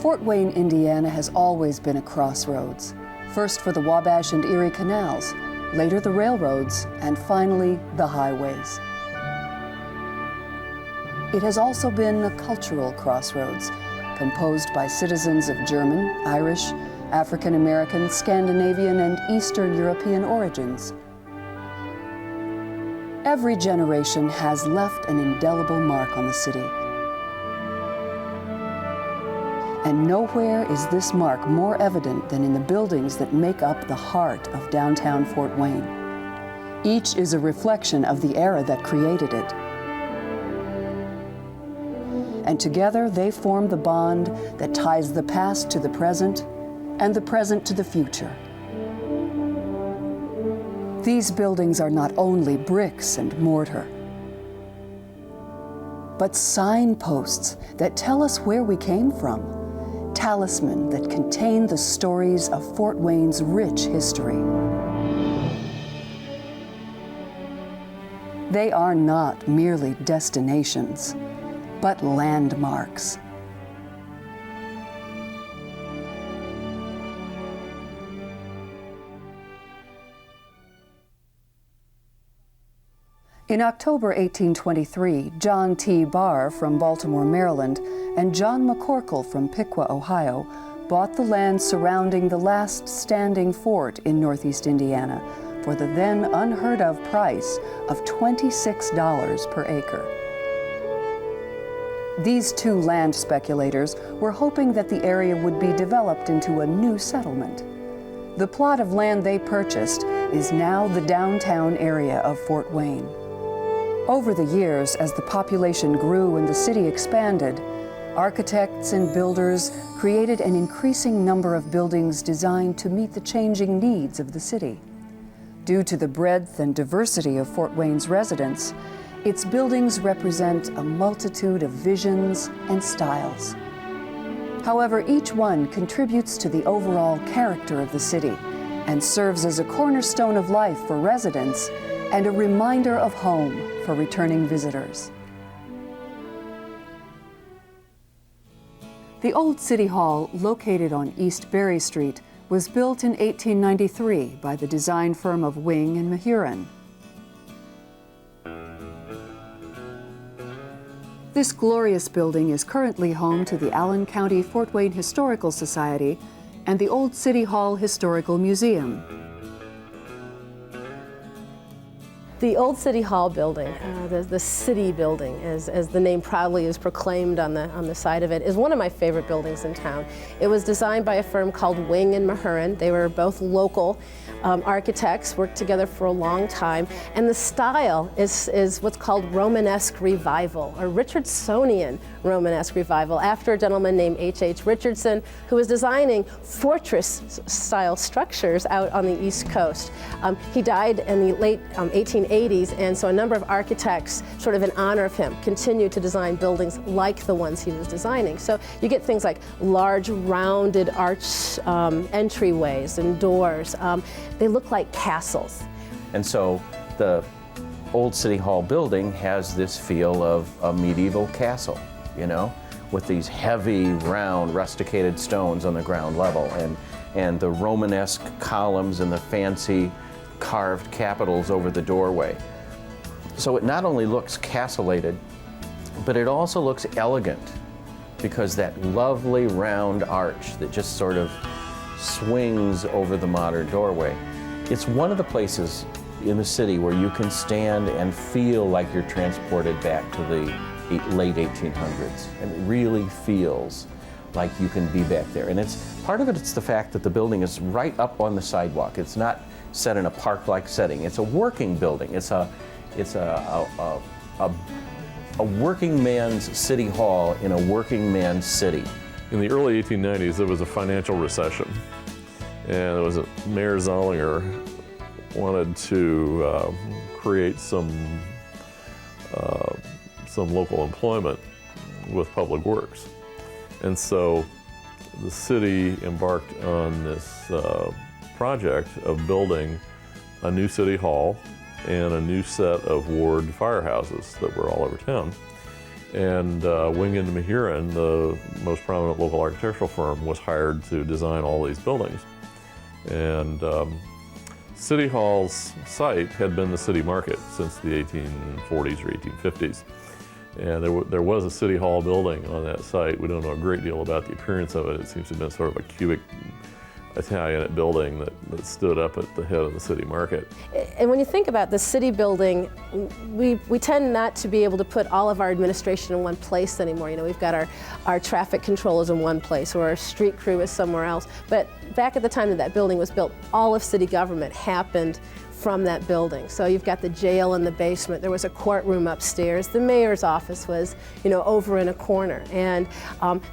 Fort Wayne, Indiana has always been a crossroads, first for the Wabash and Erie canals, later the railroads, and finally the highways. It has also been a cultural crossroads, composed by citizens of German, Irish, African American, Scandinavian, and Eastern European origins. Every generation has left an indelible mark on the city. And nowhere is this mark more evident than in the buildings that make up the heart of downtown Fort Wayne. Each is a reflection of the era that created it. And together they form the bond that ties the past to the present and the present to the future. These buildings are not only bricks and mortar, but signposts that tell us where we came from, talisman that contain the stories of Fort Wayne's rich history. They are not merely destinations, but landmarks. In October 1823, John T. Barr from Baltimore, Maryland, and John McCorkle from Piqua, Ohio, bought the land surrounding the last standing fort in northeast Indiana for the then unheard-of price of $26 per acre. These two land speculators were hoping that the area would be developed into a new settlement. The plot of land they purchased is now the downtown area of Fort Wayne. Over the years, as the population grew and the city expanded, architects and builders created an increasing number of buildings designed to meet the changing needs of the city. Due to the breadth and diversity of Fort Wayne's residents, its buildings represent a multitude of visions and styles. However, each one contributes to the overall character of the city and serves as a cornerstone of life for residents and a reminder of home for returning visitors. The old City Hall, located on East Berry Street, was built in 1893 by the design firm of Wing and Mahurin. This glorious building is currently home to the Allen County Fort Wayne Historical Society and the Old City Hall Historical Museum. The Old City Hall building, the city building, as the name proudly is proclaimed on the side of it, is one of my favorite buildings in town. It was designed by a firm called Wing and Mahurin. They were both local architects, worked together for a long time, and the style is what's called Romanesque Revival, or Richardsonian Romanesque Revival, after a gentleman named H.H. Richardson, who was designing fortress-style structures out on the East Coast. He died in the late 1880s, and so a number of architects, sort of in honor of him, continued to design buildings like the ones he was designing. So you get things like large, rounded arch entryways and doors. They look like castles. And so the Old City Hall building has this feel of a medieval castle, you know, with these heavy, round, rusticated stones on the ground level, and the Romanesque columns and the fancy carved capitals over the doorway. So it not only looks castellated, but it also looks elegant, because that lovely round arch that just sort of swings over the modern doorway. It's one of the places in the city where you can stand and feel like you're transported back to the late 1800s. And it really feels like you can be back there. And it's part of it's the fact that the building is right up on the sidewalk. It's not set in a park-like setting. It's a working building. It's a working man's city hall in a working man's city. In the early 1890s, there was a financial recession, and it was Mayor Zollinger wanted to create some local employment with public works. And so the city embarked on this project of building a new city hall and a new set of ward firehouses that were all over town. And Wing & Mahurin, the most prominent local architectural firm, was hired to design all these buildings. And City Hall's site had been the city market since the 1840s or 1850s. And there was a City Hall building on that site. We don't know a great deal about the appearance of it. It seems to have been sort of a cubic Italianate building that stood up at the head of the city market. And when you think about the city building, we tend not to be able to put all of our administration in one place anymore. You know, we've got our traffic controllers in one place, or our street crew is somewhere else. But back at the time that that building was built, all of city government happened from that building. So you've got the jail in the basement. There was a courtroom upstairs. The mayor's office was, you know, over in a corner. And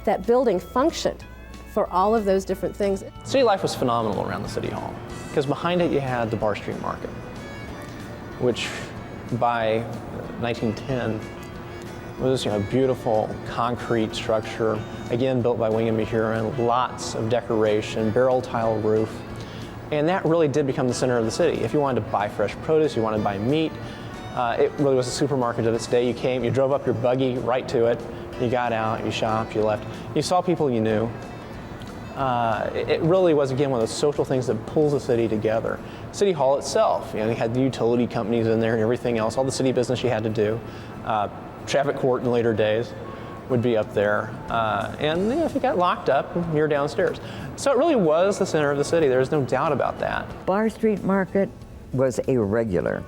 that building functioned for all of those different things. City life was phenomenal around the City Hall, because behind it you had the Bar Street Market, which by 1910 was, you know, a beautiful concrete structure, again built by Wing & Mahurin, lots of decoration, barrel tile roof, and that really did become the center of the city. If you wanted to buy fresh produce, you wanted to buy meat, it really was a supermarket of its day. You came, you drove up your buggy right to it, you got out, you shopped, you left, you saw people you knew. It really was, again, one of those social things that pulls the city together. City Hall itself, you know, you had the utility companies in there and everything else, all the city business you had to do. Traffic court in later days would be up there. And you know, if you got locked up, you're downstairs. So it really was the center of the city. There's no doubt about that. Bar Street Market was a regular.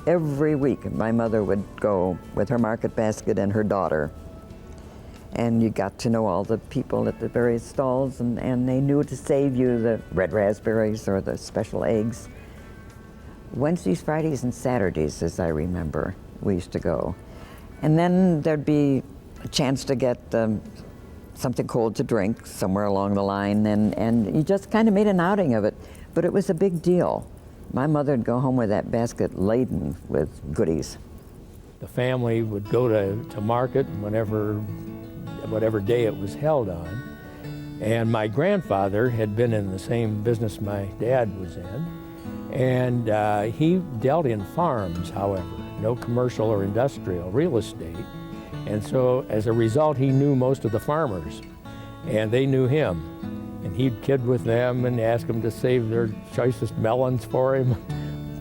Every week, my mother would go with her market basket and her daughter. And you got to know all the people at the various stalls, and they knew to save you the red raspberries or the special eggs. Wednesdays, Fridays, and Saturdays, as I remember, we used to go. And then there'd be a chance to get something cold to drink somewhere along the line, and you just kind of made an outing of it. But it was a big deal. My mother would go home with that basket laden with goodies. The family would go to market whatever day it was held on. And my grandfather had been in the same business my dad was in. And he dealt in farms, however, no commercial or industrial real estate. And so as a result, he knew most of the farmers, and they knew him. And he'd kid with them and ask them to save their choicest melons for him,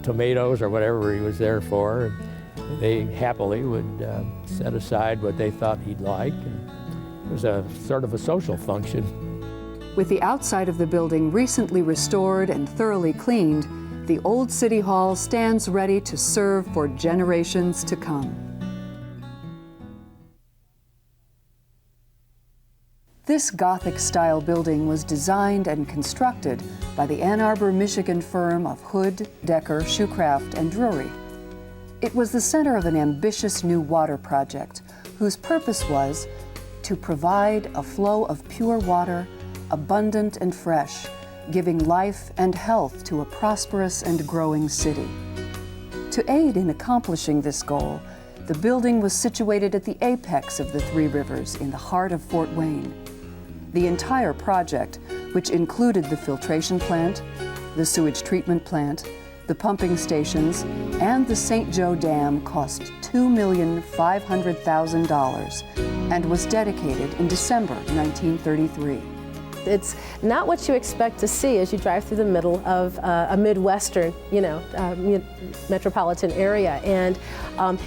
tomatoes or whatever he was there for. And they happily would set aside what they thought he'd like. And it was a sort of a social function. With the outside of the building recently restored and thoroughly cleaned, the old City Hall stands ready to serve for generations to come. This Gothic-style building was designed and constructed by the Ann Arbor, Michigan firm of Hood, Decker, Shoecraft, and Drury. It was the center of an ambitious new water project whose purpose was to provide a flow of pure water, abundant and fresh, giving life and health to a prosperous and growing city. To aid in accomplishing this goal, the building was situated at the apex of the Three Rivers in the heart of Fort Wayne. The entire project, which included the filtration plant, the sewage treatment plant, the pumping stations, and the St. Joe Dam, cost $2,500,000 and was dedicated in December 1933. It's not what you expect to see as you drive through the middle of a Midwestern, metropolitan area. And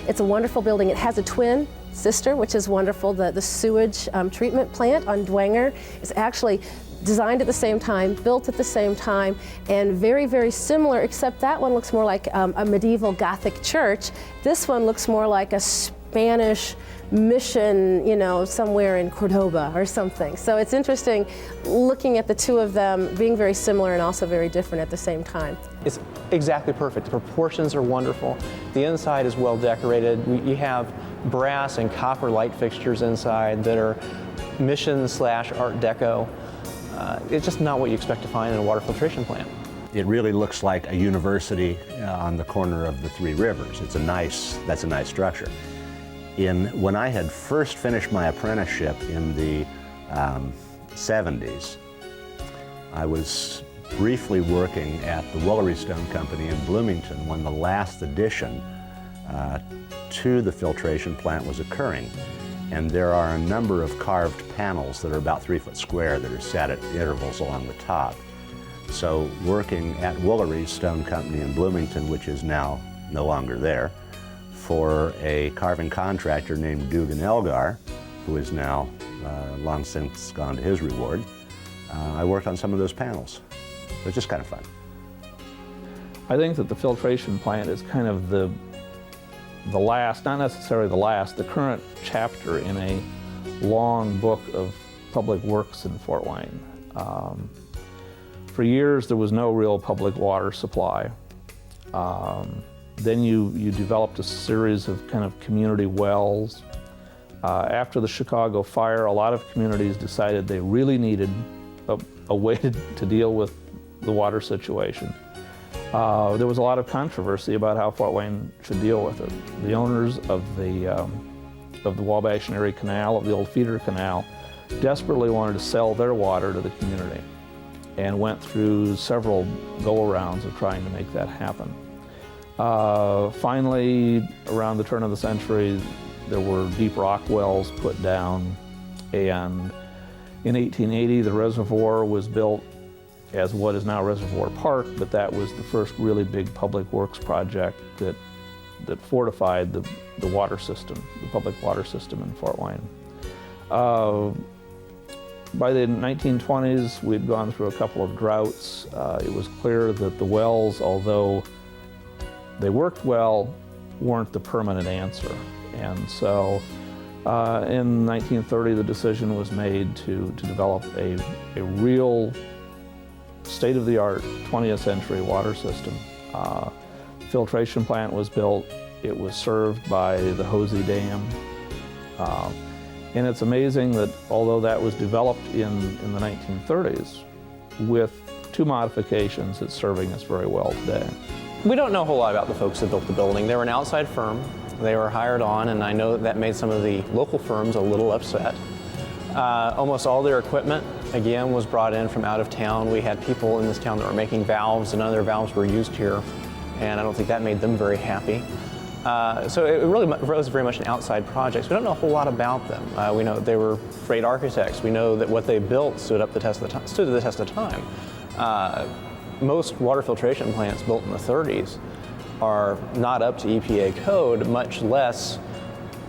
it's a wonderful building. It has a twin sister, which is wonderful. The sewage treatment plant on Dwenger is actually designed at the same time, built at the same time, and very, very similar, except that one looks more like a medieval Gothic church. This one looks more like a Spanish mission, somewhere in Cordoba or something. So it's interesting looking at the two of them being very similar and also very different at the same time. It's exactly perfect. The proportions are wonderful. The inside is well decorated. You have brass and copper light fixtures inside that are mission/Art Deco. It's just not what you expect to find in a water filtration plant. It really looks like a university on the corner of the Three Rivers. That's a nice structure. When I had first finished my apprenticeship in the 70s, I was briefly working at the Woolery Stone Company in Bloomington when the last addition to the filtration plant was occurring. And there are a number of carved panels that are about 3 foot square that are set at intervals along the top. So working at Woolery's Stone Company in Bloomington, which is now no longer there, for a carving contractor named Dugan Elgar, who is now long since gone to his reward, I worked on some of those panels. It was just kind of fun. I think that the filtration plant is kind of the last, not necessarily the last, the current chapter in a long book of public works in Fort Wayne. For years, there was no real public water supply. Then you developed a series of kind of community wells. After the Chicago fire, a lot of communities decided they really needed a way to deal with the water situation. There was a lot of controversy about how Fort Wayne should deal with it. The owners of the Wabash and Erie Canal, of the old feeder canal, desperately wanted to sell their water to the community and went through several go-arounds of trying to make that happen. Finally, around the turn of the century, there were deep rock wells put down, and in 1880 the reservoir was built as what is now Reservoir Park, but that was the first really big public works project that fortified the water system, the public water system in Fort Wayne. By the 1920s, we'd gone through a couple of droughts. It was clear that the wells, although they worked well, weren't the permanent answer. And so in 1930, the decision was made to develop a real state-of-the-art 20th century water system. Filtration plant was built. It was served by the Hosey Dam. And it's amazing that although that was developed in the 1930s, with 2 modifications, it's serving us very well today. We don't know a whole lot about the folks that built the building. They were an outside firm. They were hired on, and I know that made some of the local firms a little upset. Almost all their equipment, again, was brought in from out of town. We had people in this town that were making valves, and none of their valves were used here, and I don't think that made them very happy. So it really was very much an outside project. So we don't know a whole lot about them. We know that they were great architects. We know that what they built stood to the test of time. Most water filtration plants built in the 30s are not up to EPA code, much less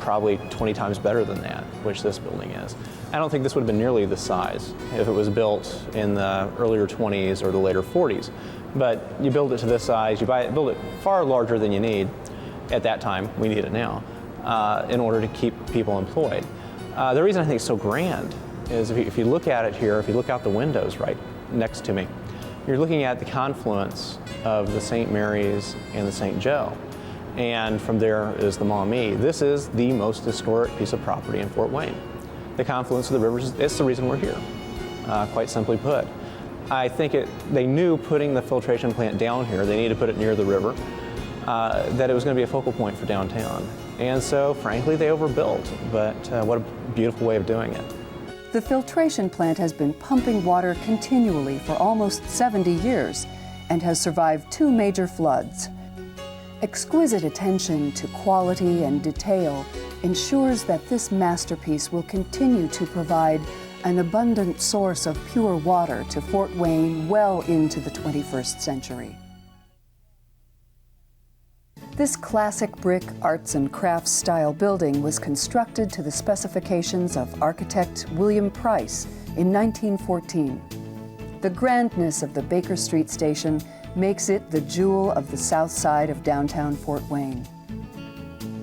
probably 20 times better than that, which this building is. I don't think this would have been nearly this size if it was built in the earlier 20s or the later 40s. But you build it to this size, build it far larger than you need at that time, we need it now, in order to keep people employed. The reason I think it's so grand is if you look at it here, if you look out the windows right next to me, you're looking at the confluence of the St. Mary's and the St. Joe. And from there is the Maumee. This is the most historic piece of property in Fort Wayne. The confluence of the rivers, it's the reason we're here, quite simply put. I think they knew putting the filtration plant down here, they needed to put it near the river, that it was going to be a focal point for downtown. And so, frankly, they overbuilt, but what a beautiful way of doing it. The filtration plant has been pumping water continually for almost 70 years and has survived 2 major floods. Exquisite attention to quality and detail ensures that this masterpiece will continue to provide an abundant source of pure water to Fort Wayne well into the 21st century. This classic brick arts and crafts style building was constructed to the specifications of architect William Price in 1914. The grandness of the Baker Street station makes it the jewel of the south side of downtown Fort Wayne.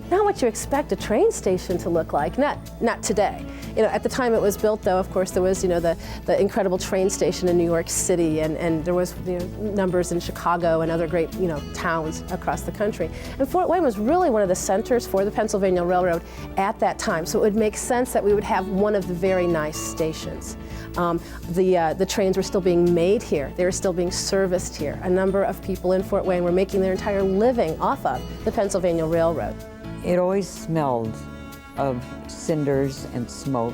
Not what you expect a train station to look like, not today. At the time it was built, though, of course, there was, the incredible train station in New York City, and there was, numbers in Chicago and other great, towns across the country. And Fort Wayne was really one of the centers for the Pennsylvania Railroad at that time, so it would make sense that we would have one of the very nice stations. The trains were still being made here. They were still being serviced here. A number of people in Fort Wayne were making their entire living off of the Pennsylvania Railroad. It always smelled of cinders and smoke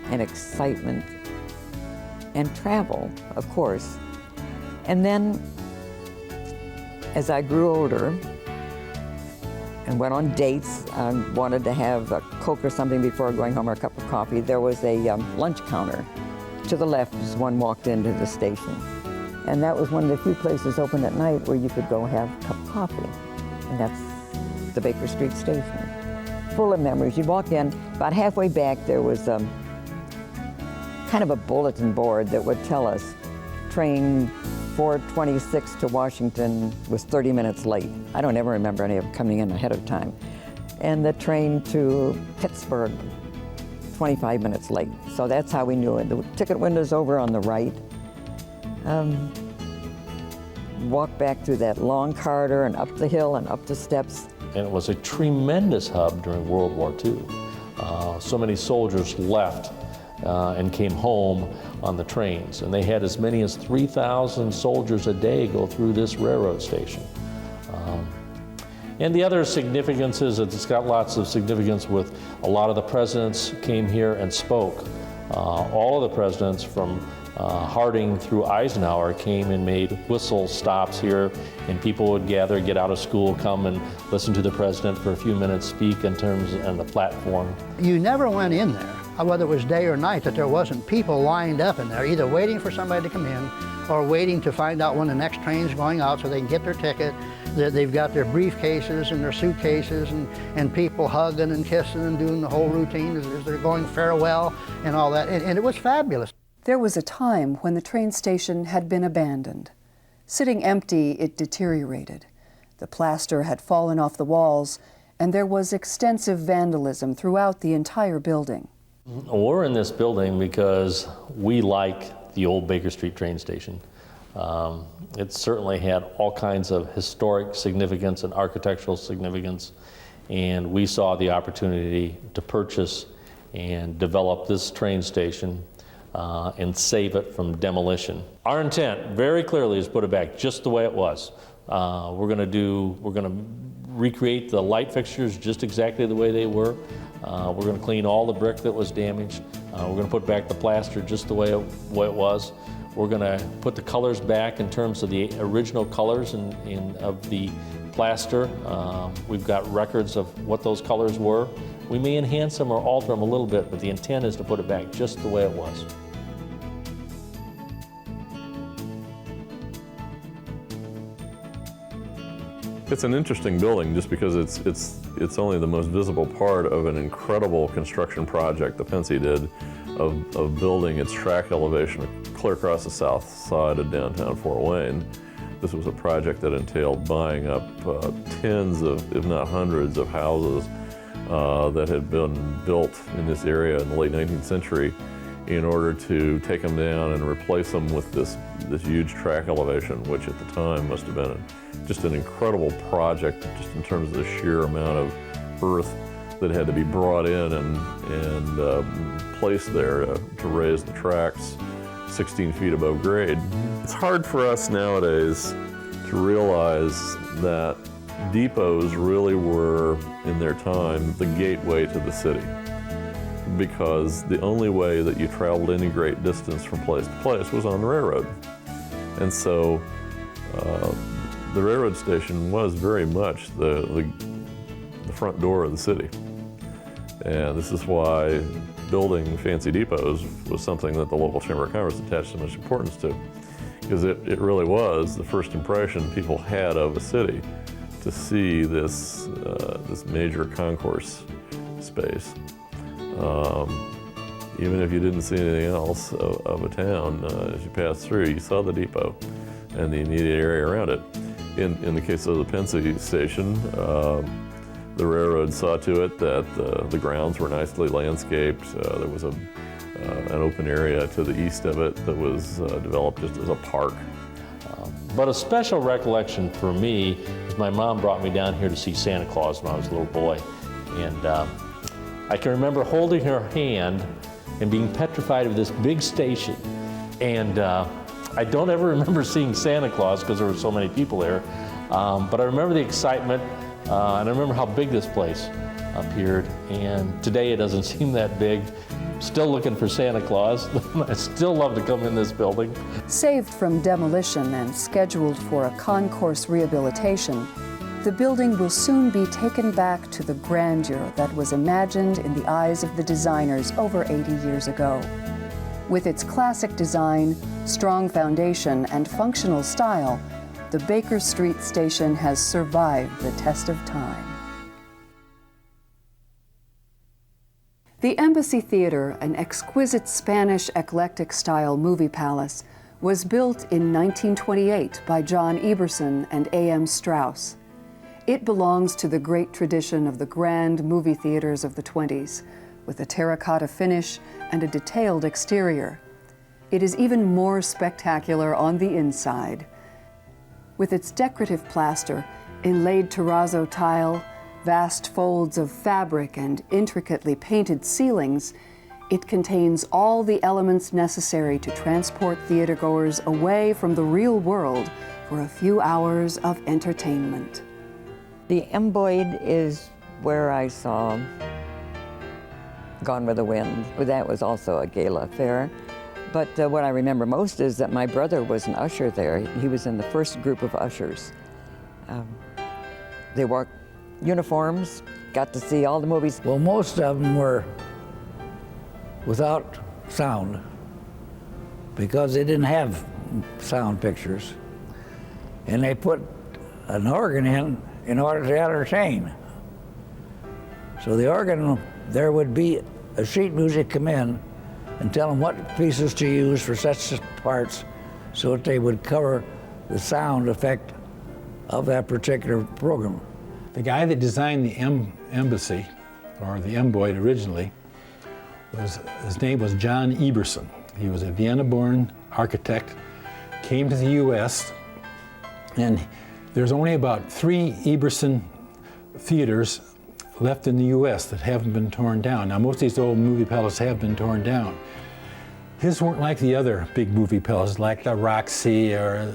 and excitement and travel, of course. And then, as I grew older, and went on dates and wanted to have a Coke or something before going home or a cup of coffee, there was a lunch counter. To the left as one walked into the station. And that was one of the few places open at night where you could go have a cup of coffee. And that's the Baker Street station. Full of memories. You'd walk in, about halfway back there was kind of a bulletin board that would tell us train 426 to Washington was 30 minutes late. I don't ever remember any of them coming in ahead of time. And the train to Pittsburgh, 25 minutes late. So that's how we knew it. The ticket window's over on the right. Walk back through that long corridor and up the hill and up the steps. And it was a tremendous hub during World War II. So many soldiers left and came home on the trains, and they had as many as 3,000 soldiers a day go through this railroad station. And the other significance is that it's got lots of significance with a lot of the presidents came here and spoke. All of the presidents from Harding through Eisenhower came and made whistle stops here, and people would gather, get out of school, come and listen to the president for a few minutes speak in terms on the platform. You never went in there, whether it was day or night, that there wasn't people lined up in there, either waiting for somebody to come in or waiting to find out when the next train's going out so they can get their ticket. They've got their briefcases and their suitcases and people hugging and kissing and doing the whole routine as they're going farewell and all that. And it was fabulous. There was a time when the train station had been abandoned. Sitting empty, it deteriorated. The plaster had fallen off the walls, and there was extensive vandalism throughout the entire building. We're in this building because we like the old Baker Street train station. It certainly had all kinds of historic significance and architectural significance, and we saw the opportunity to purchase and develop this train station and save it from demolition. Our intent, very clearly, is put it back just the way it was. We're going to recreate the light fixtures just exactly the way they were. We're going to clean all the brick that was damaged. We're going to put back the plaster just the way it was. We're going to put the colors back in terms of the original colors of the plaster. We've got records of what those colors were. We may enhance them or alter them a little bit, but the intent is to put it back just the way it was. It's an interesting building just because it's only the most visible part of an incredible construction project that Pennsy did of building its track elevation clear across the south side of downtown Fort Wayne. This was a project that entailed buying up tens of, if not hundreds, of houses that had been built in this area in the late 19th century in order to take them down and replace them with this huge track elevation, which at the time must have been just an incredible project, just in terms of the sheer amount of earth that had to be brought in and placed there to raise the tracks 16 feet above grade. It's hard for us nowadays to realize that depots really were, in their time, the gateway to the city, because the only way that you traveled any great distance from place to place was on the railroad. And so the railroad station was very much the front door of the city. And this is why building fancy depots was something that the local Chamber of Commerce attached so much importance to, because it really was the first impression people had of a city, to see this major concourse space. Even if you didn't see anything else of a town, as you passed through, you saw the depot and the immediate area around it. In the case of the Pennsy station, the railroad saw to it that the grounds were nicely landscaped. There was an open area to the east of it that was developed just as a park. But a special recollection for me is my mom brought me down here to see Santa Claus when I was a little boy. And I can remember holding her hand and being petrified of this big station. And I don't ever remember seeing Santa Claus because there were so many people there. But I remember the excitement, and I remember how big this place appeared. And today it doesn't seem that big. Still looking for Santa Claus. I still love to come in this building. Saved from demolition and scheduled for a concourse rehabilitation, the building will soon be taken back to the grandeur that was imagined in the eyes of the designers over 80 years ago. With its classic design, strong foundation, and functional style, the Baker Street station has survived the test of time. The Embassy Theater, an exquisite Spanish eclectic-style movie palace, was built in 1928 by John Eberson and A.M. Strauss. It belongs to the great tradition of the grand movie theaters of the 20s, with a terracotta finish and a detailed exterior. It is even more spectacular on the inside. With its decorative plaster, inlaid terrazzo tile, vast folds of fabric, and intricately painted ceilings, it contains all the elements necessary to transport theatergoers away from the real world for a few hours of entertainment. The Emboid is where I saw Gone with the Wind. That was also a gala affair. But what I remember most is that my brother was an usher there. He was in the first group of ushers. They wore uniforms, got to see all the movies. Well, most of them were without sound because they didn't have sound pictures. And they put an organ in order to entertain. So the organ, there would be a sheet music come in and tell them what pieces to use for such parts so that they would cover the sound effect of that particular program. The guy that designed the Embassy, or the Emboid originally, his name was John Eberson. He was a Vienna-born architect, came to the U.S., and there's only about 3 Eberson theaters left in the U.S. that haven't been torn down. Now, most of these old movie palaces have been torn down. His weren't like the other big movie palaces, like the Roxy or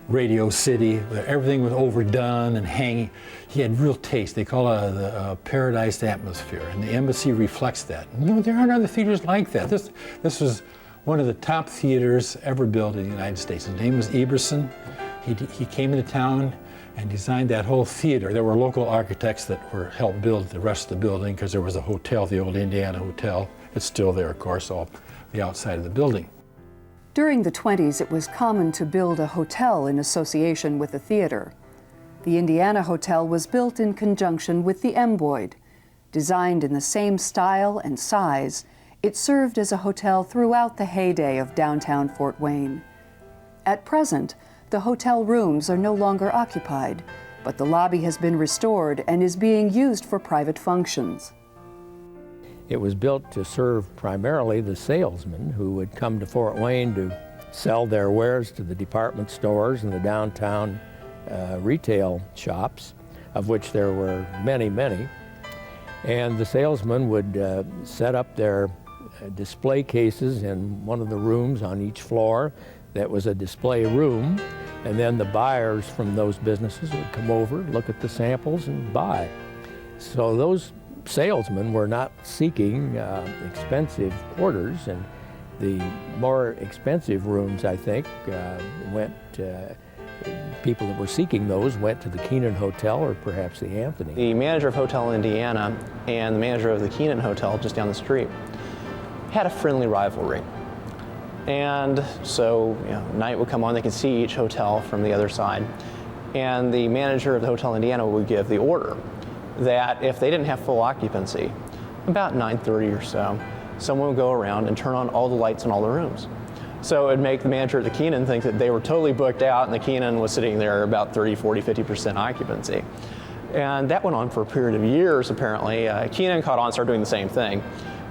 Radio City, where everything was overdone and hanging. He had real taste. They call it the paradise atmosphere, and the Embassy reflects that. No, there aren't other theaters like that. This was one of the top theaters ever built in the United States. His name was Eberson. He came into town and designed that whole theater. There were local architects that helped build the rest of the building because there was a hotel, the old Indiana Hotel. It's still there, of course, all the outside of the building. During the 20s, it was common to build a hotel in association with a theater. The Indiana Hotel was built in conjunction with the Emboid. Designed in the same style and size, it served as a hotel throughout the heyday of downtown Fort Wayne. At present, the hotel rooms are no longer occupied, but the lobby has been restored and is being used for private functions. It was built to serve primarily the salesmen who would come to Fort Wayne to sell their wares to the department stores and the downtown retail shops, of which there were many, many. And the salesmen would set up their display cases in one of the rooms on each floor. That was a display room, and then the buyers from those businesses would come over, look at the samples, and buy. So those salesmen were not seeking expensive quarters, and the more expensive rooms, I think, people that were seeking those went to the Keenan Hotel or perhaps the Anthony. The manager of Hotel Indiana and the manager of the Keenan Hotel just down the street had a friendly rivalry. And so, night would come on, they could see each hotel from the other side. And the manager of the Hotel Indiana would give the order that if they didn't have full occupancy, about 9:30 or so, someone would go around and turn on all the lights in all the rooms. So it'd make the manager at the Keenan think that they were totally booked out and the Keenan was sitting there about 30, 40, 50% occupancy. And that went on for a period of years, apparently. Keenan caught on and started doing the same thing.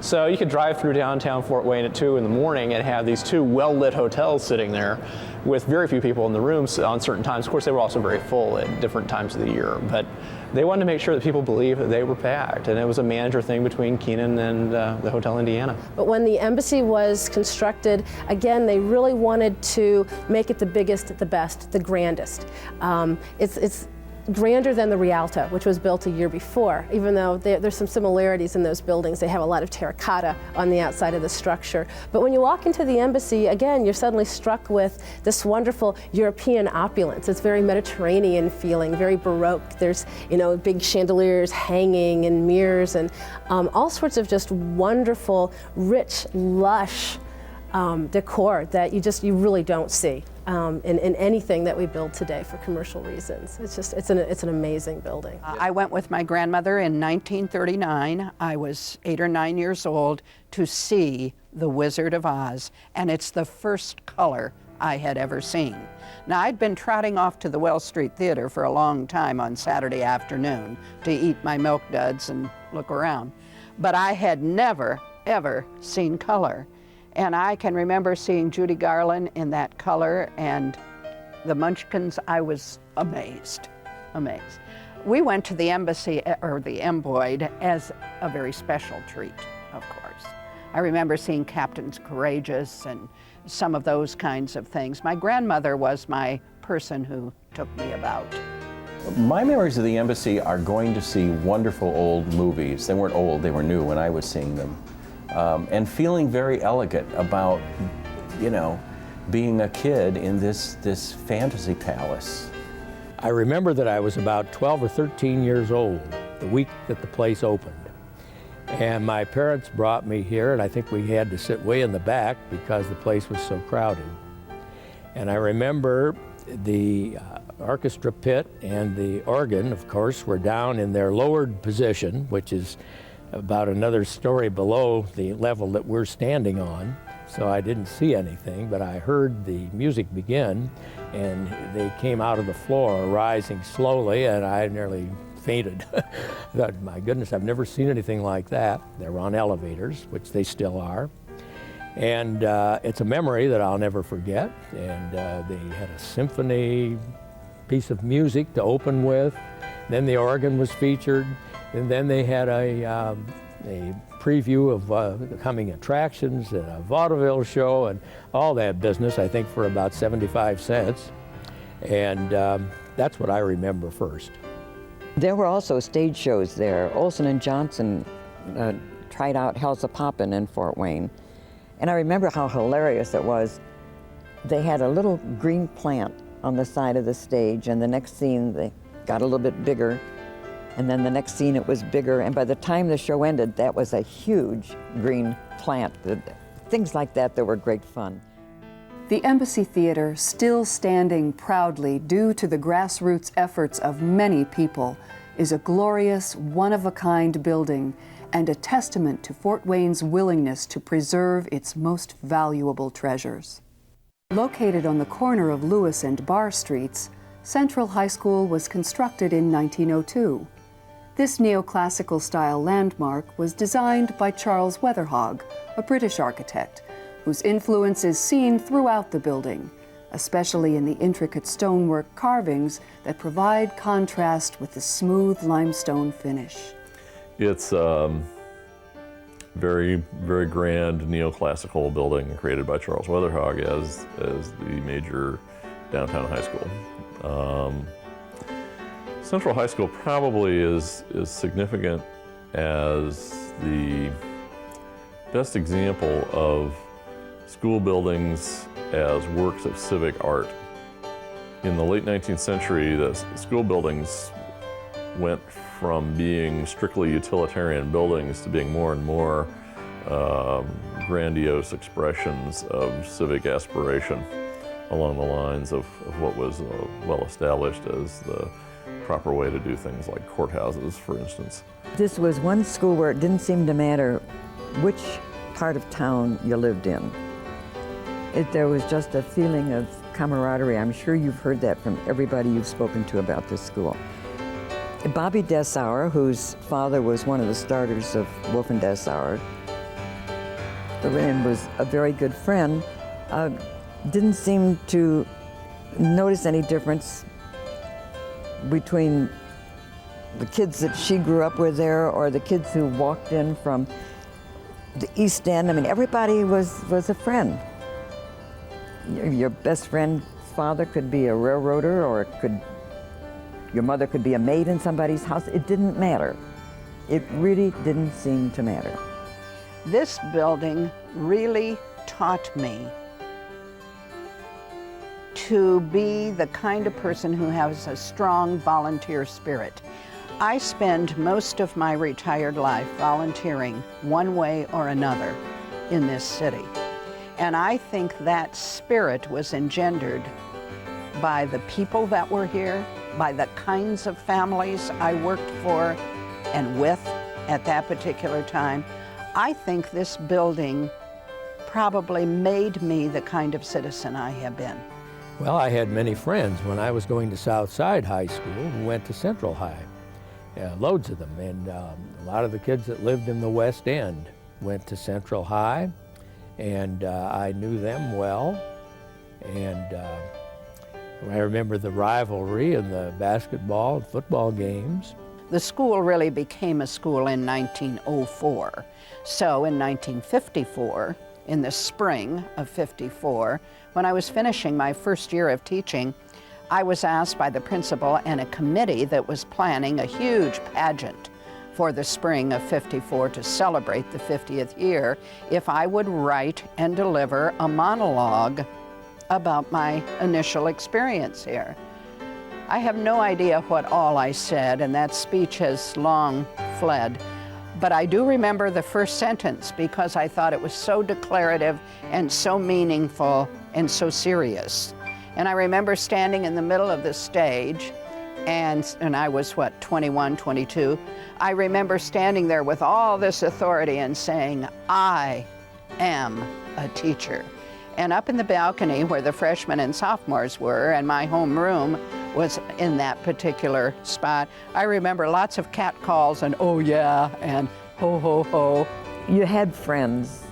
So you could drive through downtown Fort Wayne at 2 in the morning and have these 2 well-lit hotels sitting there with very few people in the rooms on certain times. Of course, they were also very full at different times of the year, but they wanted to make sure that people believed that they were packed, and it was a manager thing between Keenan and the Hotel Indiana. But when the Embassy was constructed, again, they really wanted to make it the biggest, the best, the grandest. It's grander than the Rialta, which was built a year before. Even though there's some similarities in those buildings, they have a lot of terracotta on the outside of the structure. But when you walk into the embassy, again, you're suddenly struck with this wonderful European opulence. It's very Mediterranean feeling, very Baroque. There's, you know, big chandeliers hanging and mirrors and all sorts of just wonderful, rich, lush decor that you really don't see in anything that we build today for commercial reasons. It's an amazing building. I went with my grandmother in 1939. I was 8 or 9 years old to see The Wizard of Oz, and it's the first color I had ever seen. Now, I'd been trotting off to the Wells Street Theater for a long time on Saturday afternoon to eat my milk duds and look around, but I had never, ever seen color. And I can remember seeing Judy Garland in that color and the Munchkins. I was amazed, amazed. We went to the embassy, or the Emboyd, as a very special treat, of course. I remember seeing Captains Courageous and some of those kinds of things. My grandmother was my person who took me about. My memories of the embassy are going to see wonderful old movies. They weren't old, they were new when I was seeing them. And feeling very elegant about, you know, being a kid in this fantasy palace. I remember that I was about 12 or 13 years old the week that the place opened. And my parents brought me here, and I think we had to sit way in the back because the place was so crowded. And I remember the orchestra pit and the organ, of course, were down in their lowered position, which is about another story below the level that we're standing on. So I didn't see anything, but I heard the music begin, and they came out of the floor rising slowly, and I nearly fainted. I thought, my goodness, I've never seen anything like that. They were on elevators, which they still are. And it's a memory that I'll never forget. And they had a symphony piece of music to open with. Then the organ was featured. And then they had a preview of the coming attractions and a vaudeville show and all that business, I think for about 75 cents. And that's what I remember first. There were also stage shows there. Olson and Johnson tried out Hell's a Poppin' in Fort Wayne. And I remember how hilarious it was. They had a little green plant on the side of the stage, and the next scene they got a little bit bigger. And then the next scene it was bigger, and by the time the show ended, that was a huge green plant. Things like that were great fun. The Embassy Theater, still standing proudly due to the grassroots efforts of many people, is a glorious, one-of-a-kind building and a testament to Fort Wayne's willingness to preserve its most valuable treasures. Located on the corner of Lewis and Barr Streets, Central High School was constructed in 1902. This neoclassical style landmark was designed by Charles Weatherhog, a British architect, whose influence is seen throughout the building, especially in the intricate stonework carvings that provide contrast with the smooth limestone finish. It's very, very grand neoclassical building created by Charles Weatherhog as the major downtown high school. Central High School probably is significant as the best example of school buildings as works of civic art. In the late 19th century, the school buildings went from being strictly utilitarian buildings to being more and more grandiose expressions of civic aspiration along the lines of what was well established as the proper way to do things like courthouses, for instance. This was one school where it didn't seem to matter which part of town you lived in. There was just a feeling of camaraderie. I'm sure you've heard that from everybody you've spoken to about this school. Bobby Dessauer, whose father was one of the starters of Wolf and Dessauer, and was a very good friend, didn't seem to notice any difference between the kids that she grew up with there or the kids who walked in from the East End. I mean, everybody was a friend. Your best friend's father could be a railroader, or it could Your mother could be a maid in somebody's house. It didn't matter. It really didn't seem to matter. This building really taught me to be the kind of person who has a strong volunteer spirit. I spend most of my retired life volunteering one way or another in this city. And I think that spirit was engendered by the people that were here, by the kinds of families I worked for and with at that particular time. I think this building probably made me the kind of citizen I have been. Well, I had many friends when I was going to Southside High School who went to Central High, loads of them, and a lot of the kids that lived in the West End went to Central High, and I knew them well, and I remember the rivalry and the basketball and football games. The school really became a school in 1904. So in 1954, in the spring of '54, when I was finishing my first year of teaching, I was asked by the principal and a committee that was planning a huge pageant for the spring of '54 to celebrate the 50th year if I would write and deliver a monologue about my initial experience here. I have no idea what all I said, and that speech has long fled. But I do remember the first sentence because I thought it was so declarative and so meaningful and so serious. And I remember standing in the middle of the stage, and I was, 21, 22. I remember standing there with all this authority and saying, I am a teacher. And up in the balcony where the freshmen and sophomores were, and my homeroom was in that particular spot, I remember lots of cat calls and oh yeah, and ho ho ho. You had friends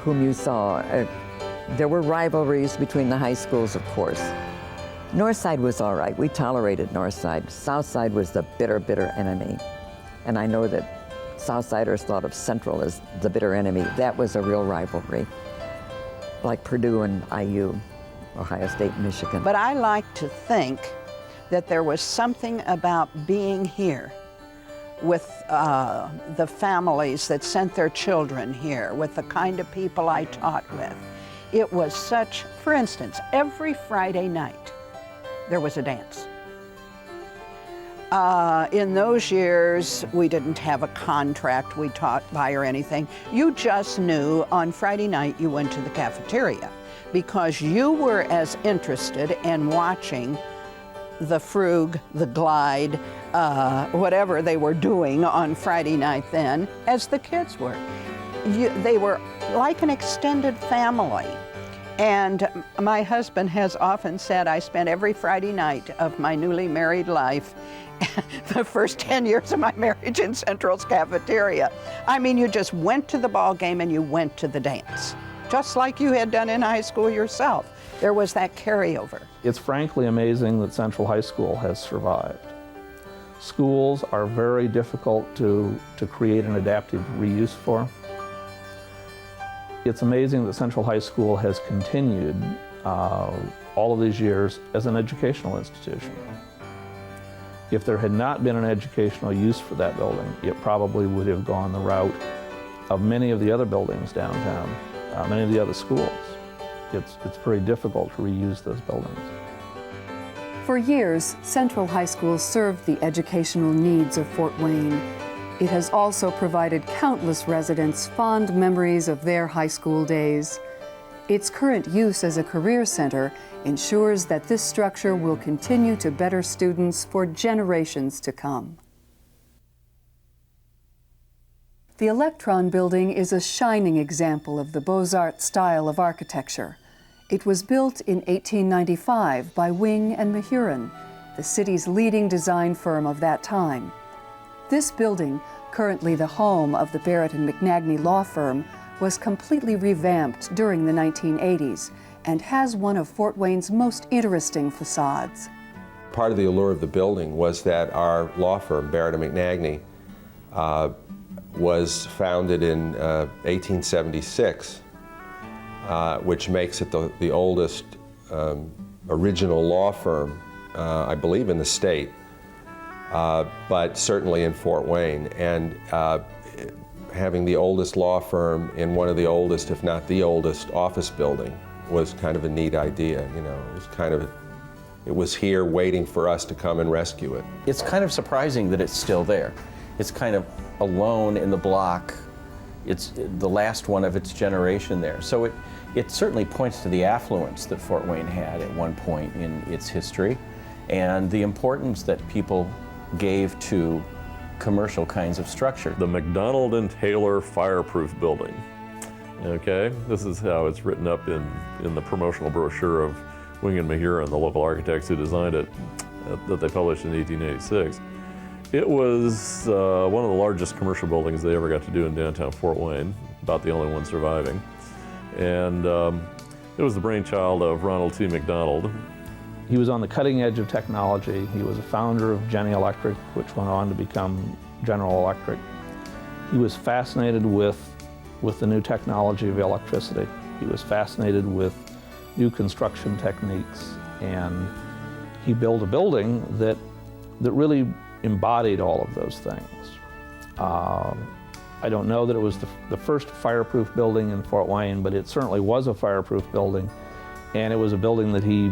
whom you saw. There were rivalries between the high schools, of course. Northside was all right. We tolerated Northside. Southside was the bitter, bitter enemy. And I know that Southsiders thought of Central as the bitter enemy. That was a real rivalry, like Purdue and IU, Ohio State and Michigan. But I like to think that there was something about being here with the families that sent their children here, with the kind of people I taught with. It was such, for instance, every Friday night there was a dance. In those years, we didn't have a contract we taught by or anything. You just knew on Friday night you went to the cafeteria because you were as interested in watching the Frug, the Glide, whatever they were doing on Friday night then, as the kids were. They were like an extended family. And my husband has often said I spent every Friday night of my newly married life the first 10 years of my marriage in Central's cafeteria. I mean, you just went to the ball game and you went to the dance, just like you had done in high school yourself. There was that carryover. It's frankly amazing that Central High School has survived. Schools are very difficult to create an adaptive reuse for. It's amazing that Central High School has continued all of these years as an educational institution. If there had not been an educational use for that building, it probably would have gone the route of many of the other buildings downtown, many of the other schools. It's pretty difficult to reuse those buildings. For years, Central High School served the educational needs of Fort Wayne. It has also provided countless residents fond memories of their high school days. Its current use as a career center ensures that this structure will continue to better students for generations to come. The Electron Building is a shining example of the Beaux-Arts style of architecture. It was built in 1895 by Wing and Mahurin, the city's leading design firm of that time. This building, currently the home of the Barrett and McNagny law firm, was completely revamped during the 1980s and has one of Fort Wayne's most interesting facades. Part of the allure of the building was that our law firm, Barrett and McNagny, was founded in 1876, which makes it the oldest original law firm, I believe, in the state. but certainly in Fort Wayne. And having the oldest law firm in one of the oldest, if not the oldest, office building was kind of a neat idea. You know, it was here waiting for us to come and rescue it. It's kind of surprising that it's still there. It's kind of alone in the block. It's the last one of its generation there. So it certainly points to the affluence that Fort Wayne had at one point in its history, and the importance that people gave to commercial kinds of structure. The McDonald and Taylor Fireproof Building. Okay, this is how it's written up in the promotional brochure of Wing and Mahura and the local architects who designed it that they published in 1886. It was one of the largest commercial buildings they ever got to do in downtown Fort Wayne, about the only one surviving. And it was the brainchild of Ronald T. McDonald. He was on the cutting edge of technology. He was a founder of Genny Electric, which went on to become General Electric. He was fascinated with the new technology of electricity. He was fascinated with new construction techniques, and he built a building that really embodied all of those things. I don't know that it was the first fireproof building in Fort Wayne, but it certainly was a fireproof building, and it was a building that he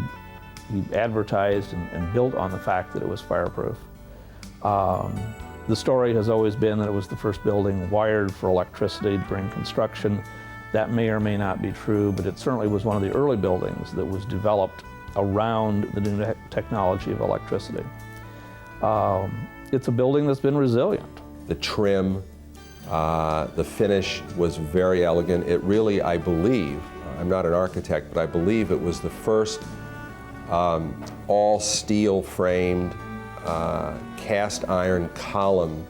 advertised and built on the fact that it was fireproof. The story has always been that it was the first building wired for electricity during construction. That may or may not be true, but it certainly was one of the early buildings that was developed around the new technology of electricity. It's a building that's been resilient. The trim, the finish was very elegant. It really, I believe, I'm not an architect, but I believe it was the first all steel framed cast iron column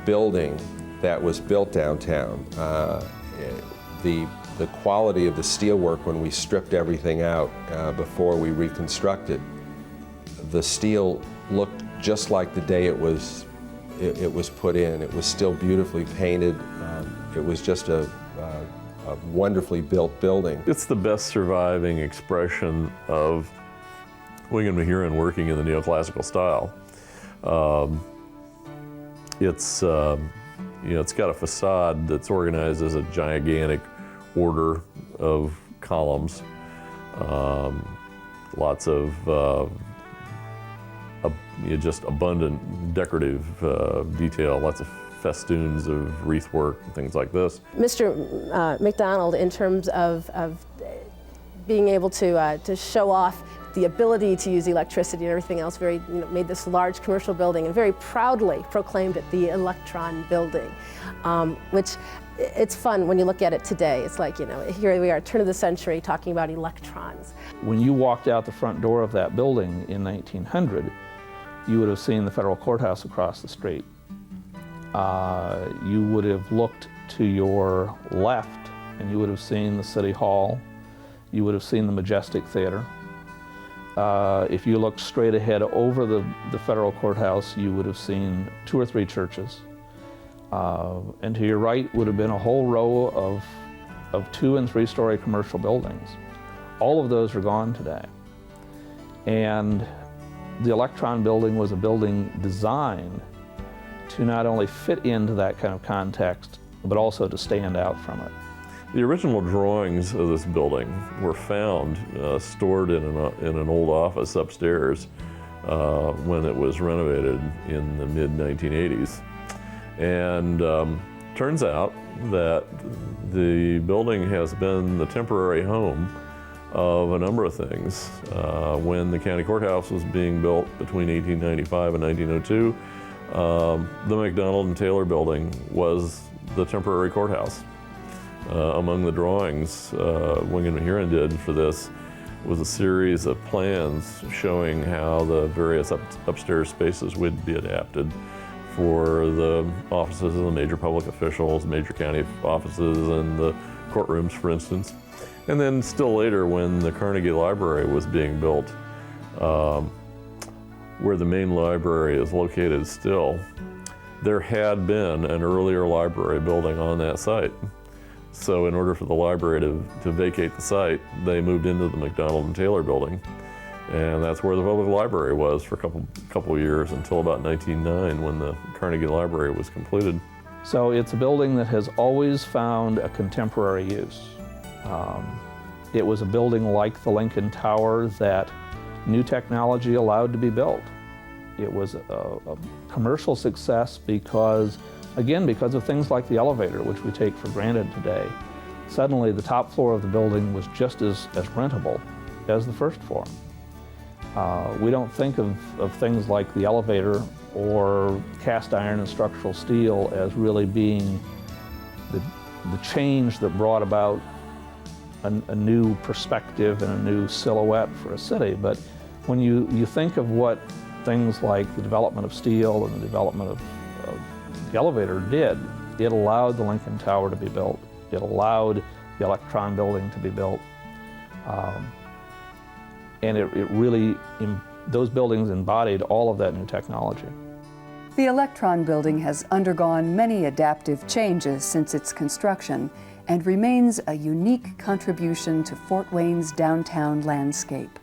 building that was built downtown. The quality of the steelwork when we stripped everything out before we reconstructed, the steel looked just like the day it was put in. It was still beautifully painted. It was just a wonderfully built building. It's the best surviving expression of Wing and Mahura working in the neoclassical style. It's got a facade that's organized as a gigantic order of columns. Lots of just abundant decorative detail, lots of festoons of wreath work and things like this. Mr. McDonald, in terms of being able to show off the ability to use electricity and everything else, made this large commercial building and very proudly proclaimed it the Electron Building, which it's fun when you look at it today. It's like, here we are, turn of the century, talking about electrons. When you walked out the front door of that building in 1900, you would have seen the federal courthouse across the street. You would have looked to your left and you would have seen the City Hall. You would have seen the Majestic Theater. If you looked straight ahead over the federal courthouse, you would have seen 2 or 3 churches. And to your right would have been a whole row of 2- and 3-story commercial buildings. All of those are gone today. And the Electron Building was a building designed to not only fit into that kind of context, but also to stand out from it. The original drawings of this building were found stored in an old office upstairs when it was renovated in the mid-1980s. And turns out that the building has been the temporary home of a number of things. When the county courthouse was being built between 1895 and 1902, the McDonald and Taylor building was the temporary courthouse. Among the drawings Wing and Mahura did for this was a series of plans showing how the various upstairs spaces would be adapted for the offices of the major public officials, major county offices, and the courtrooms, for instance. And then still later, when the Carnegie Library was being built, where the main library is located still, there had been an earlier library building on that site. So in order for the library to vacate the site, they moved into the McDonald and Taylor building. And that's where the public library was for a couple years until about 1909 when the Carnegie Library was completed. So it's a building that has always found a contemporary use. It was a building like the Lincoln Tower that new technology allowed to be built. It was a commercial success because of things like the elevator, which we take for granted today. Suddenly the top floor of the building was just as rentable as the first floor. We don't think of things like the elevator or cast iron and structural steel as really being the change that brought about a new perspective and a new silhouette for a city. But when you think of what things like the development of steel and the development of the elevator did, it allowed the Lincoln Tower to be built. It allowed the Electron Building to be built. And it really, those buildings embodied all of that new technology. The Electron Building has undergone many adaptive changes since its construction and remains a unique contribution to Fort Wayne's downtown landscape.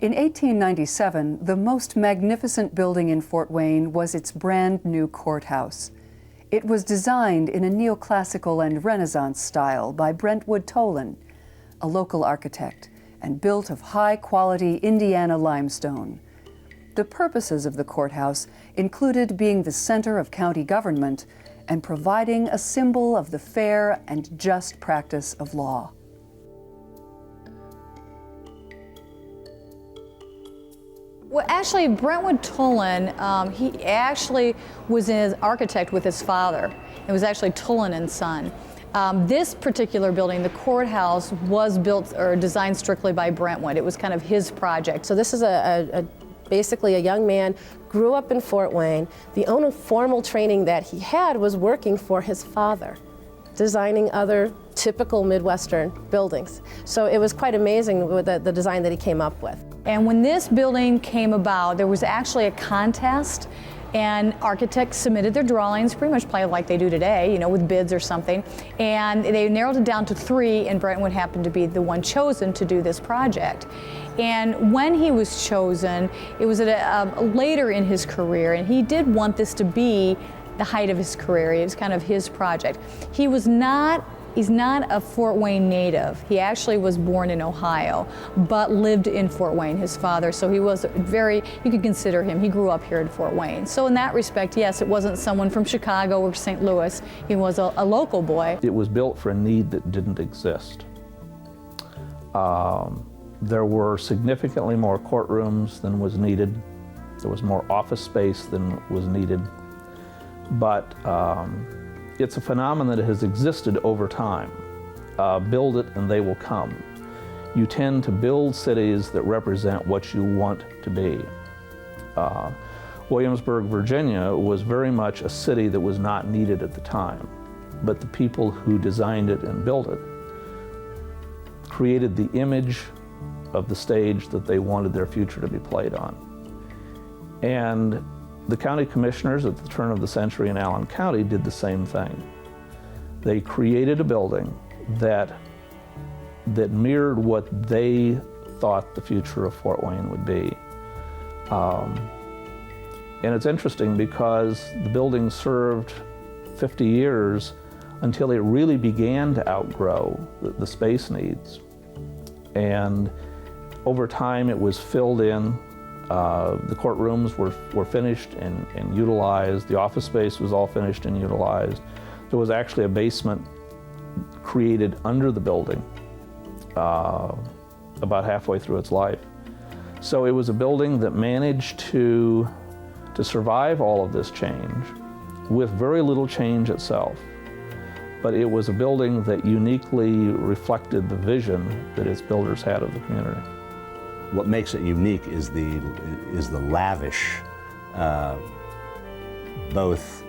In 1897, the most magnificent building in Fort Wayne was its brand new courthouse. It was designed in a neoclassical and Renaissance style by Brentwood Tolan, a local architect, and built of high-quality Indiana limestone. The purposes of the courthouse included being the center of county government and providing a symbol of the fair and just practice of law. Well, actually, Brentwood Tolan, he actually was an architect with his father. It was actually Tolan and Son. This particular building, the courthouse, was built or designed strictly by Brentwood. It was kind of his project. So this is basically a young man, grew up in Fort Wayne. The only formal training that he had was working for his father, designing other typical Midwestern buildings. So it was quite amazing with the design that he came up with. And when this building came about, there was actually a contest, and architects submitted their drawings, pretty much play like they do today, you know, with bids or something. And they narrowed it down to 3, and Brentwood happened to be the one chosen to do this project. And when he was chosen, it was later in his career, and he did want this to be the height of his career. It was kind of his project. He's not a Fort Wayne native. He actually was born in Ohio, but lived in Fort Wayne, his father. So he was you could consider him, he grew up here in Fort Wayne. So in that respect, yes, it wasn't someone from Chicago or St. Louis. He was a local boy. It was built for a need that didn't exist. There were significantly more courtrooms than was needed. There was more office space than was needed. But it's a phenomenon that has existed over time. Build it and they will come. You tend to build cities that represent what you want to be. Williamsburg, Virginia was very much a city that was not needed at the time, but the people who designed it and built it created the image of the stage that they wanted their future to be played on. And the county commissioners at the turn of the century in Allen County did the same thing. They created a building that mirrored what they thought the future of Fort Wayne would be. And it's interesting because the building served 50 years until it really began to outgrow the space needs. And over time it was filled in. The courtrooms were finished and utilized. The office space was all finished and utilized. There was actually a basement created under the building about halfway through its life. So it was a building that managed to survive all of this change with very little change itself. But it was a building that uniquely reflected the vision that its builders had of the community. What makes it unique is the lavish, both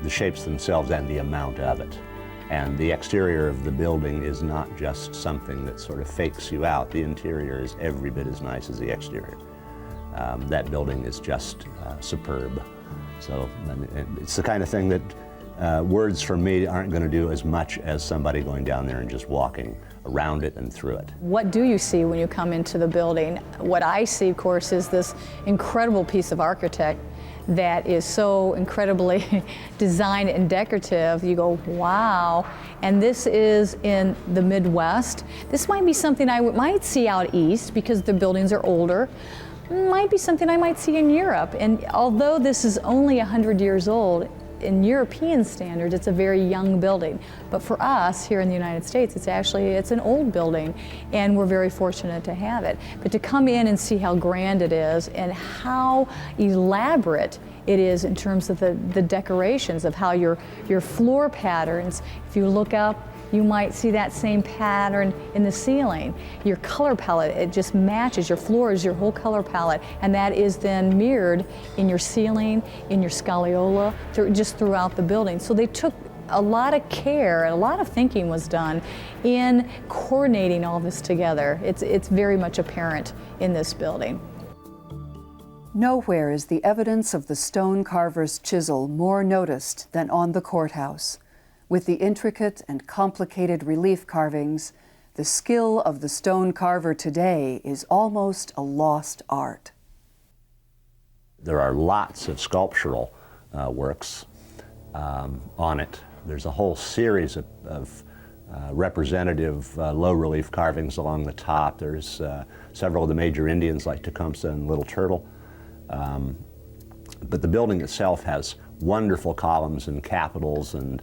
the shapes themselves and the amount of it. And the exterior of the building is not just something that sort of fakes you out. The interior is every bit as nice as the exterior. That building is just superb. So it's the kind of thing that words from me aren't going to do as much as somebody going down there and just walking around it and through it. What do you see when you come into the building? What I see, of course, is this incredible piece of architect that is so incredibly designed and decorative. You go, wow. And this is in the Midwest. This might be something I might see out east because the buildings are older. Might be something I might see in Europe. And although this is only 100 years old, in European standards, it's a very young building. But for us here in the United States, it's an old building, and we're very fortunate to have it. But to come in and see how grand it is and how elaborate it is in terms of the decorations, of how your floor patterns, if you look up, you might see that same pattern in the ceiling. Your color palette, it just matches. Your floor is your whole color palette, and that is then mirrored in your ceiling, in your scagliola, just throughout the building. So they took a lot of care, and a lot of thinking was done in coordinating all this together. It's very much apparent in this building. Nowhere is the evidence of the stone carver's chisel more noticed than on the courthouse. With the intricate and complicated relief carvings, the skill of the stone carver today is almost a lost art. There are lots of sculptural works on it. There's a whole series of representative low relief carvings along the top. There's several of the major Indians like Tecumseh and Little Turtle. But the building itself has wonderful columns and capitals and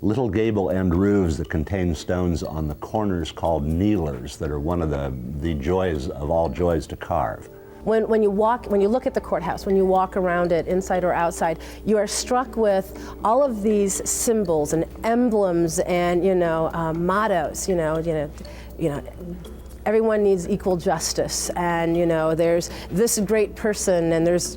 little gable end roofs that contain stones on the corners called kneelers that are one of the joys of all joys to carve. When you look at the courthouse, when you walk around it, inside or outside, you are struck with all of these symbols and emblems and mottos. Everyone needs equal justice, and there's this great person, and there's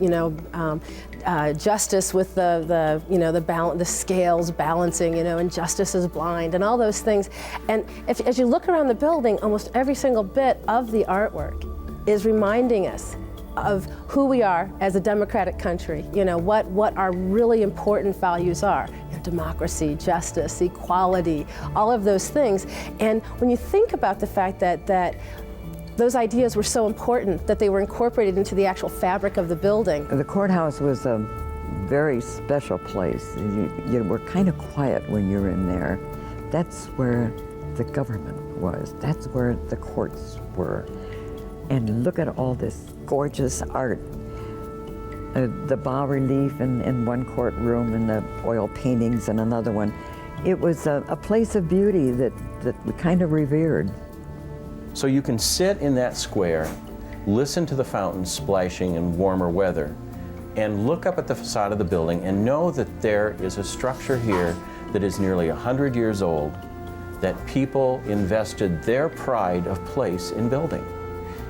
justice with the scales balancing, and justice is blind, and all those things. And as you look around the building, almost every single bit of the artwork is reminding us of who we are as a democratic country. What our really important values are. Democracy, justice, equality, all of those things. And when you think about the fact that those ideas were so important that they were incorporated into the actual fabric of the building. The courthouse was a very special place. You were kind of quiet when you were in there. That's where the government was. That's where the courts were. And look at all this gorgeous art. The bas-relief in one courtroom and the oil paintings in another one. It was a place of beauty that we kind of revered. So you can sit in that square, listen to the fountains splashing in warmer weather, and look up at the facade of the building and know that there is a structure here that is nearly 100 years old, that people invested their pride of place in building.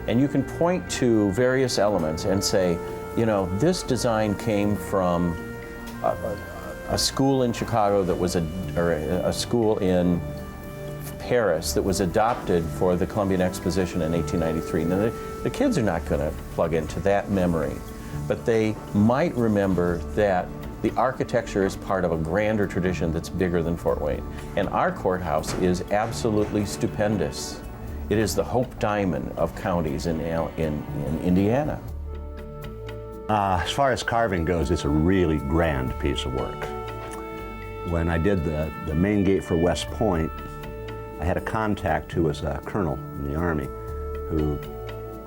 And you can point to various elements and say, this design came from a school in Chicago that was a school in Paris that was adopted for the Columbian Exposition in 1893. Now, the kids are not going to plug into that memory, but they might remember that the architecture is part of a grander tradition that's bigger than Fort Wayne. And our courthouse is absolutely stupendous. It is the Hope Diamond of counties in Indiana. As far as carving goes, it's a really grand piece of work. When I did the main gate for West Point, I had a contact who was a colonel in the Army who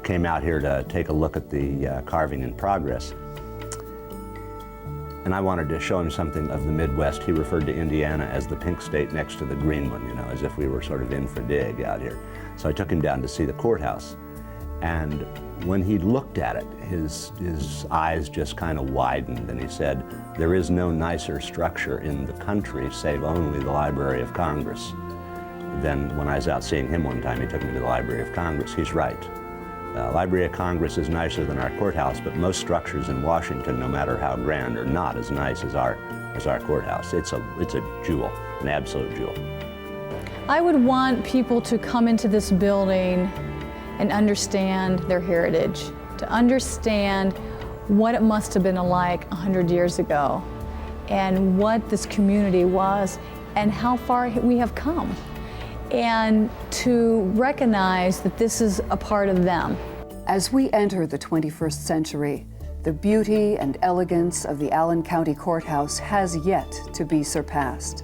came out here to take a look at the carving in progress. And I wanted to show him something of the Midwest. He referred to Indiana as the pink state next to the green one, as if we were sort of in for dig out here. So I took him down to see the courthouse. And when he looked at it, his eyes just kind of widened, and he said, "There is no nicer structure in the country save only the Library of Congress." Then when I was out seeing him one time, he took me to the Library of Congress. He's right. Library of Congress is nicer than our courthouse, but most structures in Washington, no matter how grand, are not as nice as our courthouse. It's a jewel, an absolute jewel. I would want people to come into this building and understand their heritage, to understand what it must have been like 100 years ago and what this community was and how far we have come, and to recognize that this is a part of them. As we enter the 21st century, the beauty and elegance of the Allen County Courthouse has yet to be surpassed.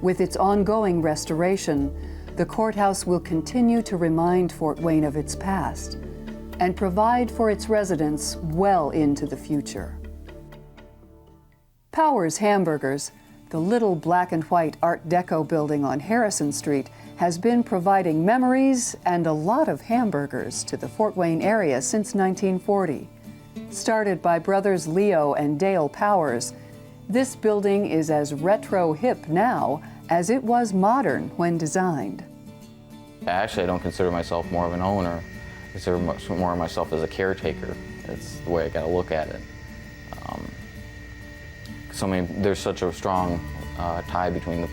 With its ongoing restoration, the courthouse will continue to remind Fort Wayne of its past and provide for its residents well into the future. Powers Hamburgers, the little black and white Art Deco building on Harrison Street, has been providing memories and a lot of hamburgers to the Fort Wayne area since 1940. Started by brothers Leo and Dale Powers, this building is as retro hip now as it was modern when designed. Actually, I don't consider myself more of an owner. I consider much more of myself as a caretaker. It's the way I gotta look at it. There's such a strong tie between the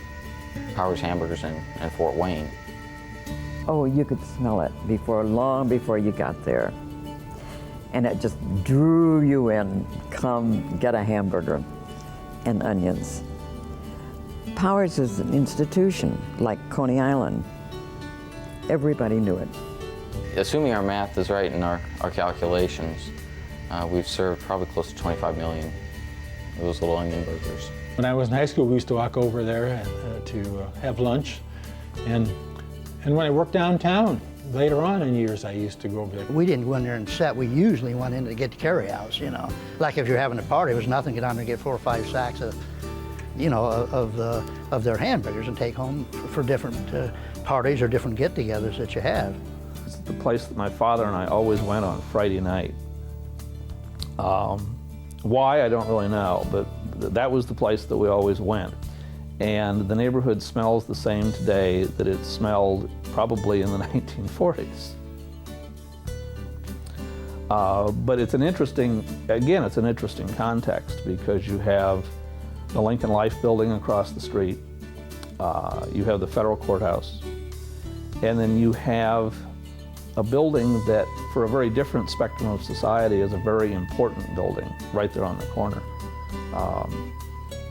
Powers Hamburgers and Fort Wayne. Oh, you could smell it long before you got there. And it just drew you in. Come get a hamburger and onions. Powers is an institution like Coney Island. Everybody knew it. Assuming our math is right in our calculations, we've served probably close to 25 million of those little onion burgers. When I was in high school, we used to walk over there to have lunch. And when I worked downtown, later on in years, I used to go over there. We didn't go in there and set. We usually went in to get the carryouts, you know. Like if you're having a party, it was nothing to get down there and get 4 or 5 sacks of, you know, of their hamburgers and take home for different parties or different get-togethers that you have. It's the place that my father and I always went on Friday night. Why, I don't really know, but that was the place that we always went. And the neighborhood smells the same today that it smelled probably in the 1940s. But it's an interesting context because you have the Lincoln Life building across the street, you have the federal courthouse, and then you have a building that, for a very different spectrum of society, is a very important building right there on the corner.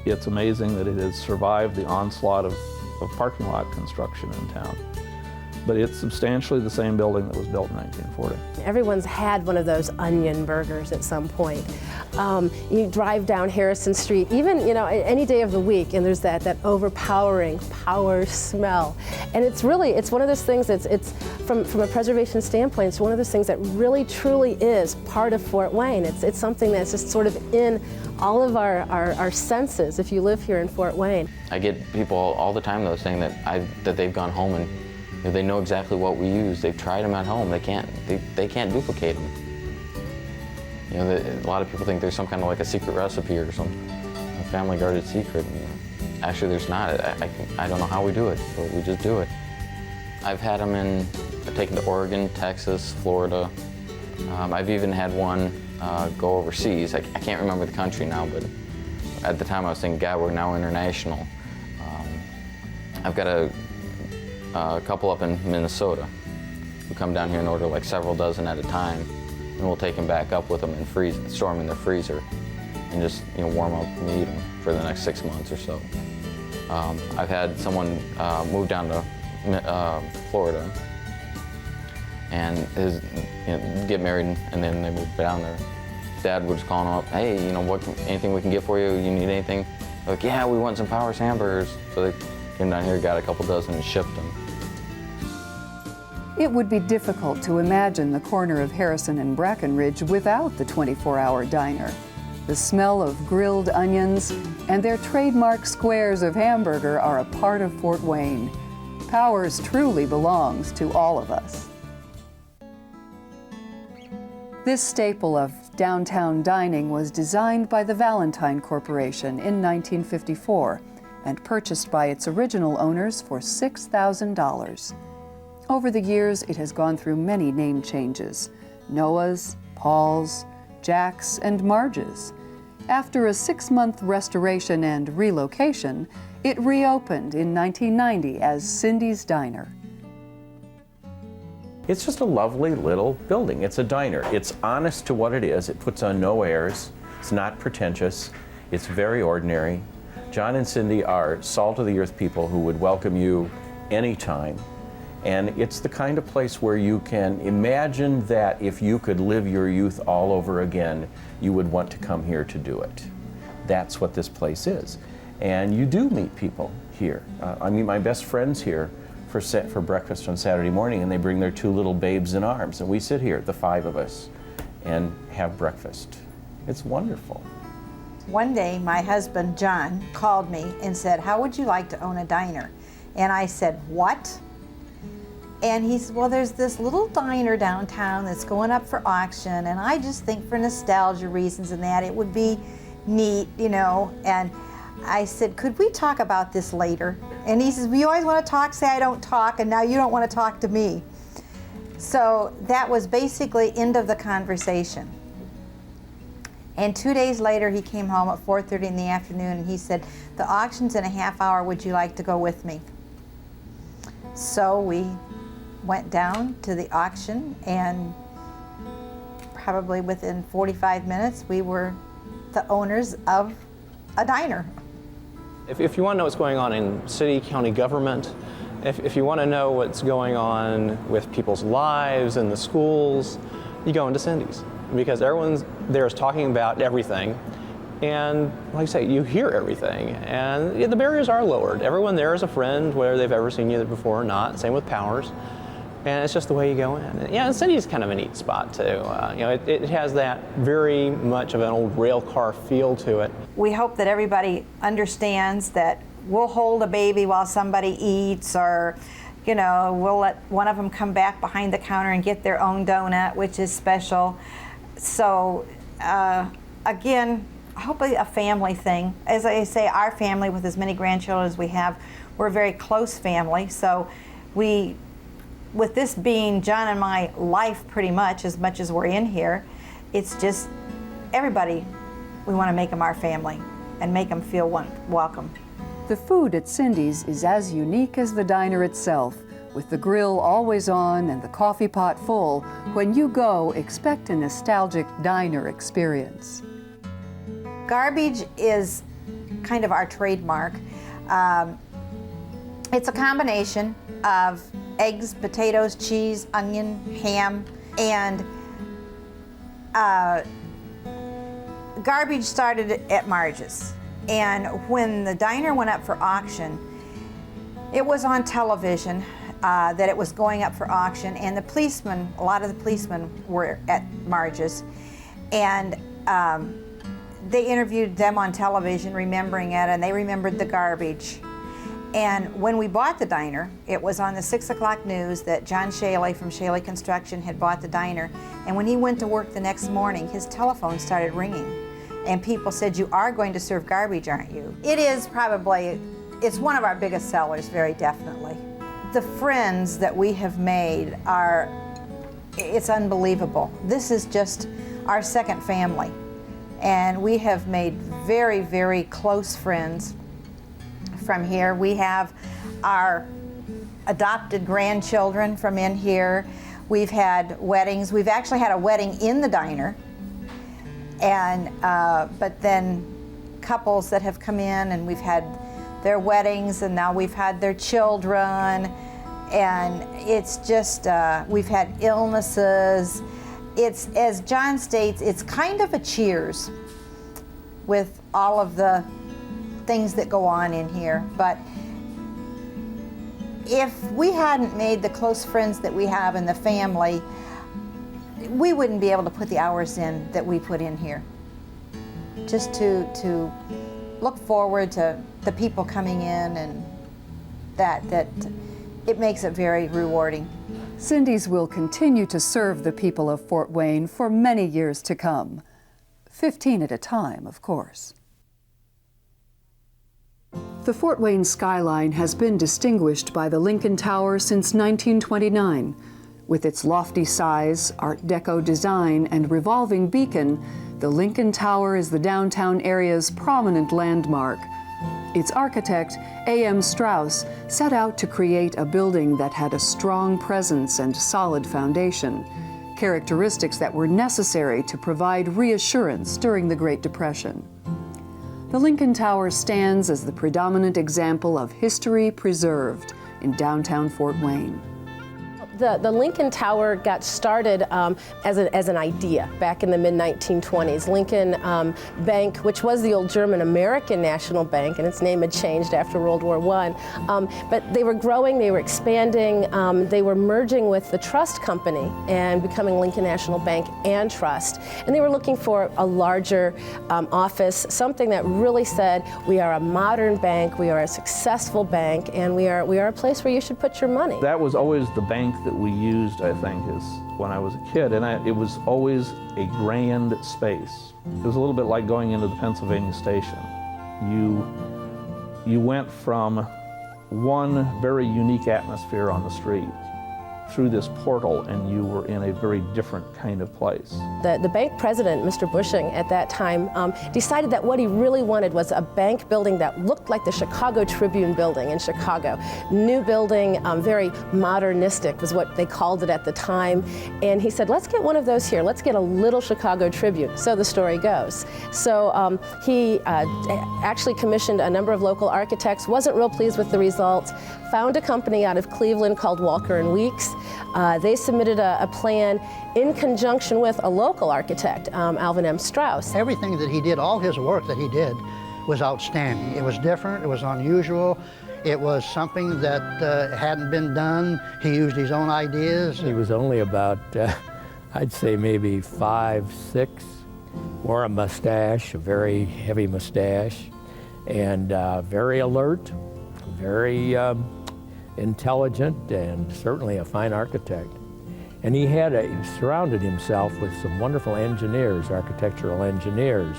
It's amazing that it has survived the onslaught of parking lot construction in town. But it's substantially the same building that was built in 1940. Everyone's had one of those onion burgers at some point. You drive down Harrison Street, even any day of the week, and there's that overpowering power smell. And it's one of those things that's, it's from a preservation standpoint, it's one of those things that really truly is part of Fort Wayne. It's something that's just sort of in all of our senses if you live here in Fort Wayne. I get people all the time though saying that they've gone home and they know exactly what we use. They've tried them at home. They can't duplicate them. A lot of people think there's some kind of like a secret recipe or some family guarded secret. Actually, there's not. I don't know how we do it, but we just do it. I've had them I've taken to Oregon, Texas, Florida. I've even had one go overseas. I can't remember the country now, but at the time I was thinking, God, we're now international. I've got a couple up in Minnesota who come down here and order like several dozen at a time, and we'll take them back up with them and store them in their freezer and just warm up and eat them for the next 6 months or so. I've had someone move down to Florida and get married, and then they moved down there. Dad would just call them up, hey, anything we can get for you? You need anything? They're like, yeah, we want some Powers hamburgers. So they came down here, got a couple dozen, and shipped them. It would be difficult to imagine the corner of Harrison and Brackenridge without the 24-hour diner. The smell of grilled onions and their trademark squares of hamburger are a part of Fort Wayne. Powers truly belongs to all of us. This staple of downtown dining was designed by the Valentine Corporation in 1954 and purchased by its original owners for $6,000. Over the years, it has gone through many name changes: Noah's, Paul's, Jack's, and Marge's. After a 6-month restoration and relocation, it reopened in 1990 as Cindy's Diner. It's just a lovely little building. It's a diner. It's honest to what it is. It puts on no airs. It's not pretentious. It's very ordinary. John and Cindy are salt-of-the-earth people who would welcome you anytime. And it's the kind of place where you can imagine that if you could live your youth all over again, you would want to come here to do it. That's what this place is. And you do meet people here. I meet my best friends here for breakfast on Saturday morning, and they bring their 2 little babes in arms, and we sit here, the 5 of us, and have breakfast. It's wonderful. One day, my husband, John, called me and said, "How would you like to own a diner?" And I said, "What?" And he said, "Well, there's this little diner downtown that's going up for auction, and I just think for nostalgia reasons and that it would be neat, you know." And I said, "Could we talk about this later?" And he says, "Well, you always want to talk, say I don't talk, and now you don't want to talk to me." So that was basically end of the conversation. And 2 days later, he came home at 4:30 in the afternoon, and he said, "The auction's in a half hour, would you like to go with me?" So we went down to the auction, and probably within 45 minutes, we were the owners of a diner. If you want to know what's going on in city, county government, if you want to know what's going on with people's lives and the schools, you go into Cindy's, because everyone's there is talking about everything. And like I say, you hear everything, and the barriers are lowered. Everyone there is a friend, whether they've ever seen you before or not. Same with Powers. And it's just the way you go in. And, yeah, and Cindy's kind of a neat spot too. You know, it has that very much of an old rail car feel to it. We hope that everybody understands that we'll hold a baby while somebody eats, or, you know, we'll let one of them come back behind the counter and get their own donut, which is special. So, again, hopefully a family thing. As I say, our family, with as many grandchildren as we have, we're a very close family. So with this being John and my life pretty much as we're in here, it's just everybody, we want to make them our family and make them feel welcome. The food at Cindy's is as unique as the diner itself, with the grill always on and the coffee pot full. When you go, expect a nostalgic diner experience. Garbage is kind of our trademark. It's a combination of eggs, potatoes, cheese, onion, ham, and garbage started at Marge's. And when the diner went up for auction, it was on television that it was going up for auction, and the policemen, a lot of the policemen were at Marge's, and they interviewed them on television, remembering it, and they remembered the garbage. And when we bought the diner, it was on the 6 o'clock news that John Shaley from Shaley Construction had bought the diner. And when he went to work the next morning, his telephone started ringing. And people said, "You are going to serve garbage, aren't you?" It is probably, it's one of our biggest sellers, very definitely. The friends that we have made are, it's unbelievable. This is just our second family. And we have made very, very close friends from here. We have our adopted grandchildren from in here. We've had weddings. We've actually had a wedding in the diner. And, but then couples that have come in, and we've had their weddings, and now we've had their children. And it's just, we've had illnesses. It's, as John states, it's kind of a Cheers with all of the things that go on in here. But if we hadn't made the close friends that we have in the family, we wouldn't be able to put the hours in that we put in here. Just to look forward to the people coming in, and that it makes it very rewarding. Cindy's will continue to serve the people of Fort Wayne for many years to come. 15 at a time, of course. The Fort Wayne skyline has been distinguished by the Lincoln Tower since 1929. With its lofty size, Art Deco design, and revolving beacon, the Lincoln Tower is the downtown area's prominent landmark. Its architect, A.M. Strauss, set out to create a building that had a strong presence and solid foundation, characteristics that were necessary to provide reassurance during the Great Depression. The Lincoln Tower stands as the predominant example of history preserved in downtown Fort Wayne. The Lincoln Tower got started as an idea back in the mid-1920s. Lincoln Bank, which was the old German-American National Bank, and its name had changed after World War I, but they were growing, they were expanding, they were merging with the Trust Company and becoming Lincoln National Bank and Trust. And they were looking for a larger office, something that really said, we are a modern bank, we are a successful bank, and we are a place where you should put your money. That was always the bank that we used, I think, is when I was a kid, and it was always a grand space. It was a little bit like going into the Pennsylvania Station. You went from one very unique atmosphere on the street through this portal, and you were in a very different kind of place. The bank president, Mr. Bushing, at that time, decided that what he really wanted was a bank building that looked like the Chicago Tribune building in Chicago. New building, very modernistic was what they called it at the time. And he said, let's get one of those here. Let's get a little Chicago Tribune. So the story goes. So he actually commissioned a number of local architects, wasn't real pleased with the results, found a company out of Cleveland called Walker and Weeks. They submitted a plan in conjunction with a local architect, Alvin M. Strauss. Everything that he did, all his work that he did, was outstanding. It was different, it was unusual, it was something that hadn't been done. He used his own ideas. He was only about, I'd say maybe 5'6", wore a mustache, a very heavy mustache, and very alert, very intelligent, and certainly a fine architect. And he surrounded himself with some wonderful engineers, architectural engineers,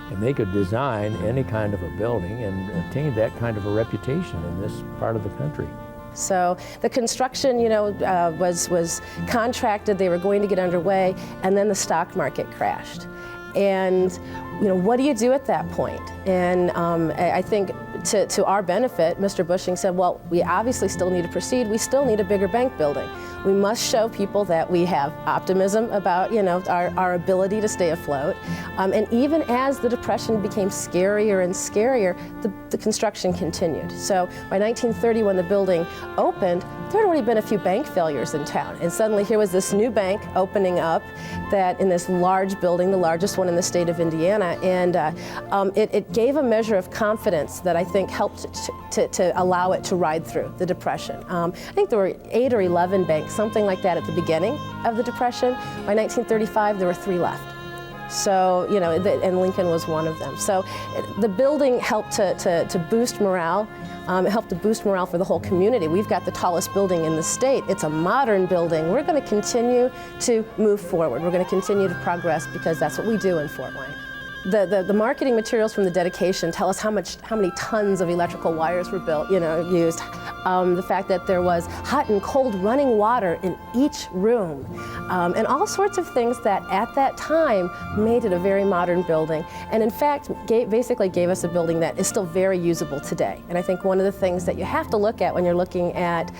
and they could design any kind of a building and attain that kind of a reputation in this part of the country. So the construction, was contracted, they were going to get underway, and then the stock market crashed. And, what do you do at that point? And I think to our benefit, Mr. Bushing said, well, we obviously still need to proceed. We still need a bigger bank building. We must show people that we have optimism about, our ability to stay afloat. And even as the Depression became scarier and scarier, the construction continued. So by 1930, when the building opened, there had already been a few bank failures in town. And suddenly here was this new bank opening up that in this large building, the largest one in the state of Indiana. And it gave a measure of confidence that I think helped to allow it to ride through the Depression. I think there were 8 or 11 banks, something like that, at the beginning of the Depression. By 1935, there were 3 left. So, and Lincoln was one of them. So the building helped to boost morale. It helped to boost morale for the whole community. We've got the tallest building in the state. It's a modern building. We're going to continue to move forward. We're going to continue to progress because that's what we do in Fort Wayne. The marketing materials from the dedication tell us how many tons of electrical wires were used. The fact that there was hot and cold running water in each room, and all sorts of things that at that time made it a very modern building. And in fact, basically gave us a building that is still very usable today. And I think one of the things that you have to look at when you're looking at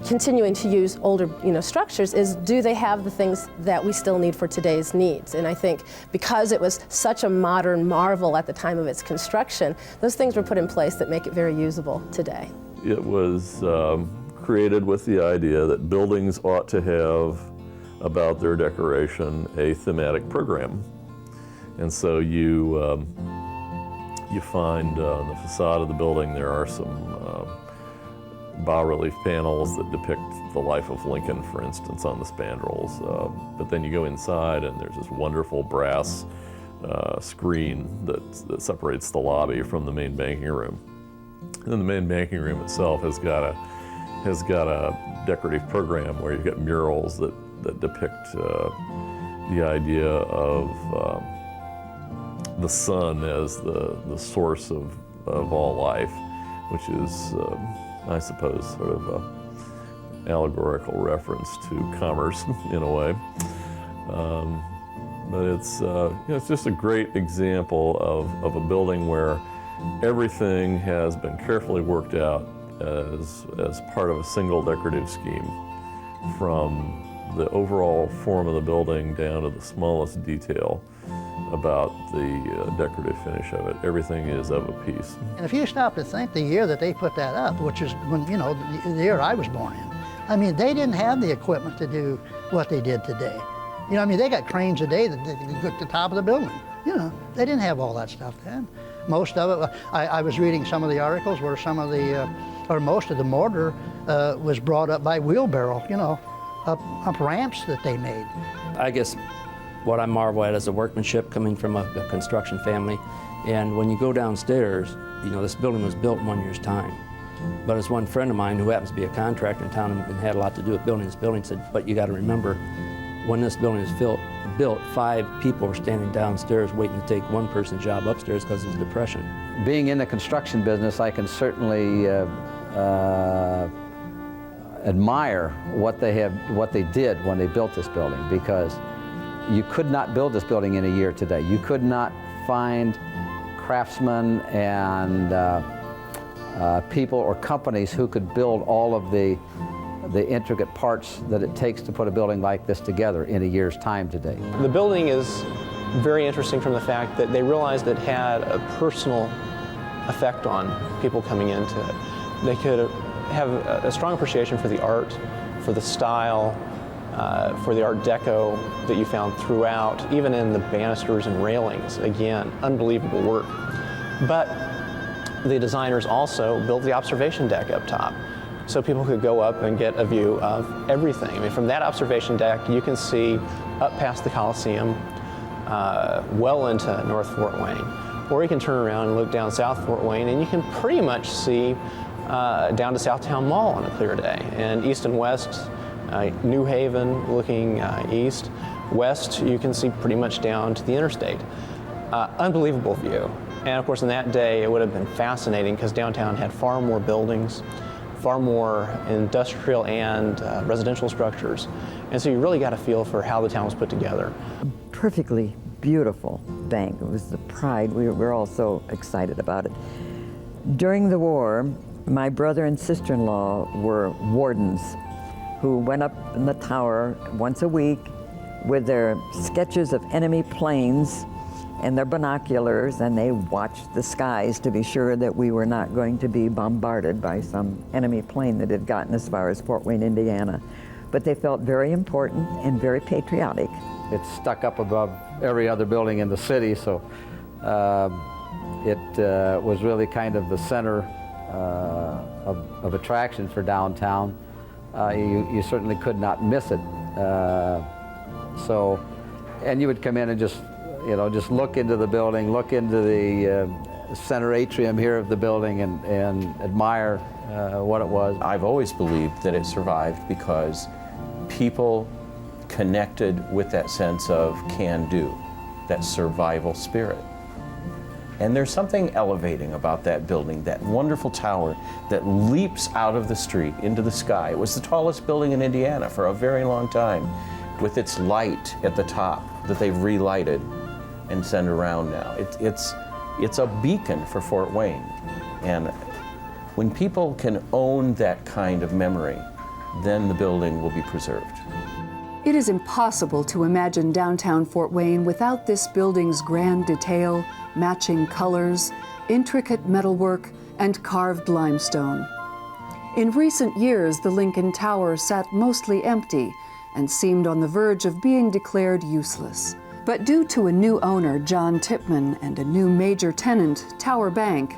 continuing to use older structures is, do they have the things that we still need for today's needs? And I think because it was such a modern marvel at the time of its construction, those things were put in place that make it very usable today. It was created with the idea that buildings ought to have, about their decoration, a thematic program. And so you find on the facade of the building there are some bas-relief panels that depict the life of Lincoln, for instance, on the spandrels. But then you go inside and there's this wonderful brass screen that separates the lobby from the main banking room. And then the main banking room itself has got a decorative program where you've got murals that depict the idea of the sun as the source of all life, which is, I suppose, sort of an allegorical reference to commerce in a way. But it's just a great example of a building where Everything has been carefully worked out as part of a single decorative scheme, from the overall form of the building down to the smallest detail about the decorative finish of it. Everything is of a piece. And if you stop to think, the year that they put that up, which is when, you know, the year I was born in, I mean, they didn't have the equipment to do what they did today. You know, I mean, they got cranes today that go to the top of the building. You know, they didn't have all that stuff then. Most of it, I was reading some of the articles where some of the, or most of the mortar was brought up by wheelbarrow, you know, up ramps that they made. I guess what I marvel at is the workmanship coming from a construction family. And when you go downstairs, you know, this building was built in 1 year's time. But as one friend of mine who happens to be a contractor in town and had a lot to do with building this building said, but you got to remember, when this building was built, 5 people were standing downstairs waiting to take one person's job upstairs because of the Depression. Being in the construction business, I can certainly admire what they did when they built this building, because you could not build this building in a year today. You could not find craftsmen and people or companies who could build all of the intricate parts that it takes to put a building like this together in a year's time today. The building is very interesting from the fact that they realized it had a personal effect on people coming into it. They could have a strong appreciation for the art, for the style, for the Art Deco that you found throughout, even in the banisters and railings. Again, unbelievable work. But the designers also built the observation deck up top, so people could go up and get a view of everything. I mean, from that observation deck, you can see up past the Coliseum, well into North Fort Wayne. Or you can turn around and look down South Fort Wayne, and you can pretty much see down to Southtown Mall on a clear day. And east and west, New Haven looking east. West, you can see pretty much down to the interstate. Unbelievable view. And of course, in that day, it would have been fascinating because downtown had far more buildings, far more industrial and residential structures. And so you really got a feel for how the town was put together. Perfectly beautiful bank. It was the pride. We were all so excited about it. During the war, my brother and sister-in-law were wardens who went up in the tower once a week with their sketches of enemy planes and their binoculars, and they watched the skies to be sure that we were not going to be bombarded by some enemy plane that had gotten as far as Fort Wayne, Indiana. But they felt very important and very patriotic. It's stuck up above every other building in the city, so it was really kind of the center of attraction for downtown. You certainly could not miss it. And you would come in and just look into the building, look into the center atrium here of the building and admire what it was. I've always believed that it survived because people connected with that sense of can-do, that survival spirit. And there's something elevating about that building, that wonderful tower that leaps out of the street into the sky. It was the tallest building in Indiana for a very long time, with its light at the top that they've relighted and send around now. It's a beacon for Fort Wayne. And when people can own that kind of memory, then the building will be preserved. It is impossible to imagine downtown Fort Wayne without this building's grand detail, matching colors, intricate metalwork, and carved limestone. In recent years, the Lincoln Tower sat mostly empty and seemed on the verge of being declared useless. But due to a new owner, John Tipman, and a new major tenant, Tower Bank,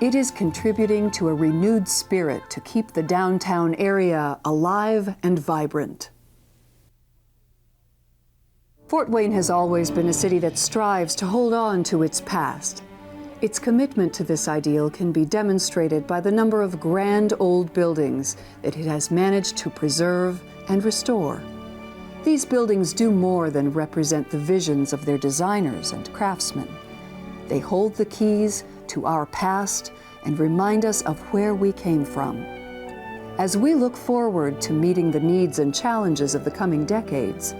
it is contributing to a renewed spirit to keep the downtown area alive and vibrant. Fort Wayne has always been a city that strives to hold on to its past. Its commitment to this ideal can be demonstrated by the number of grand old buildings that it has managed to preserve and restore. These buildings do more than represent the visions of their designers and craftsmen. They hold the keys to our past and remind us of where we came from. As we look forward to meeting the needs and challenges of the coming decades,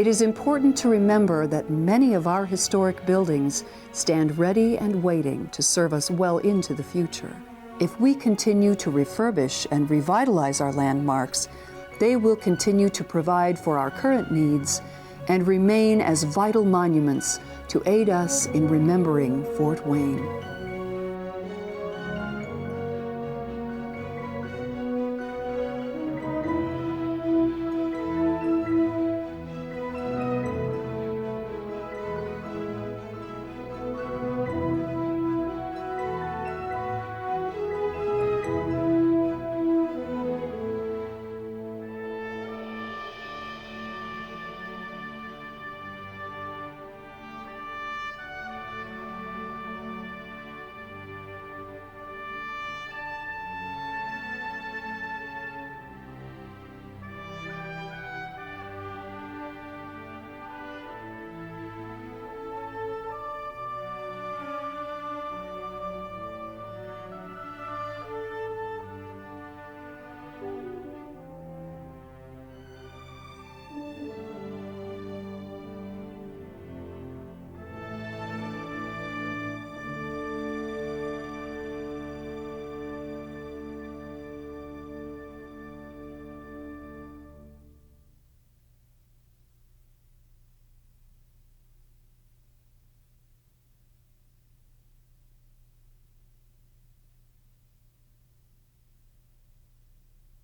It is important to remember that many of our historic buildings stand ready and waiting to serve us well into the future. If we continue to refurbish and revitalize our landmarks, they will continue to provide for our current needs and remain as vital monuments to aid us in remembering Fort Wayne.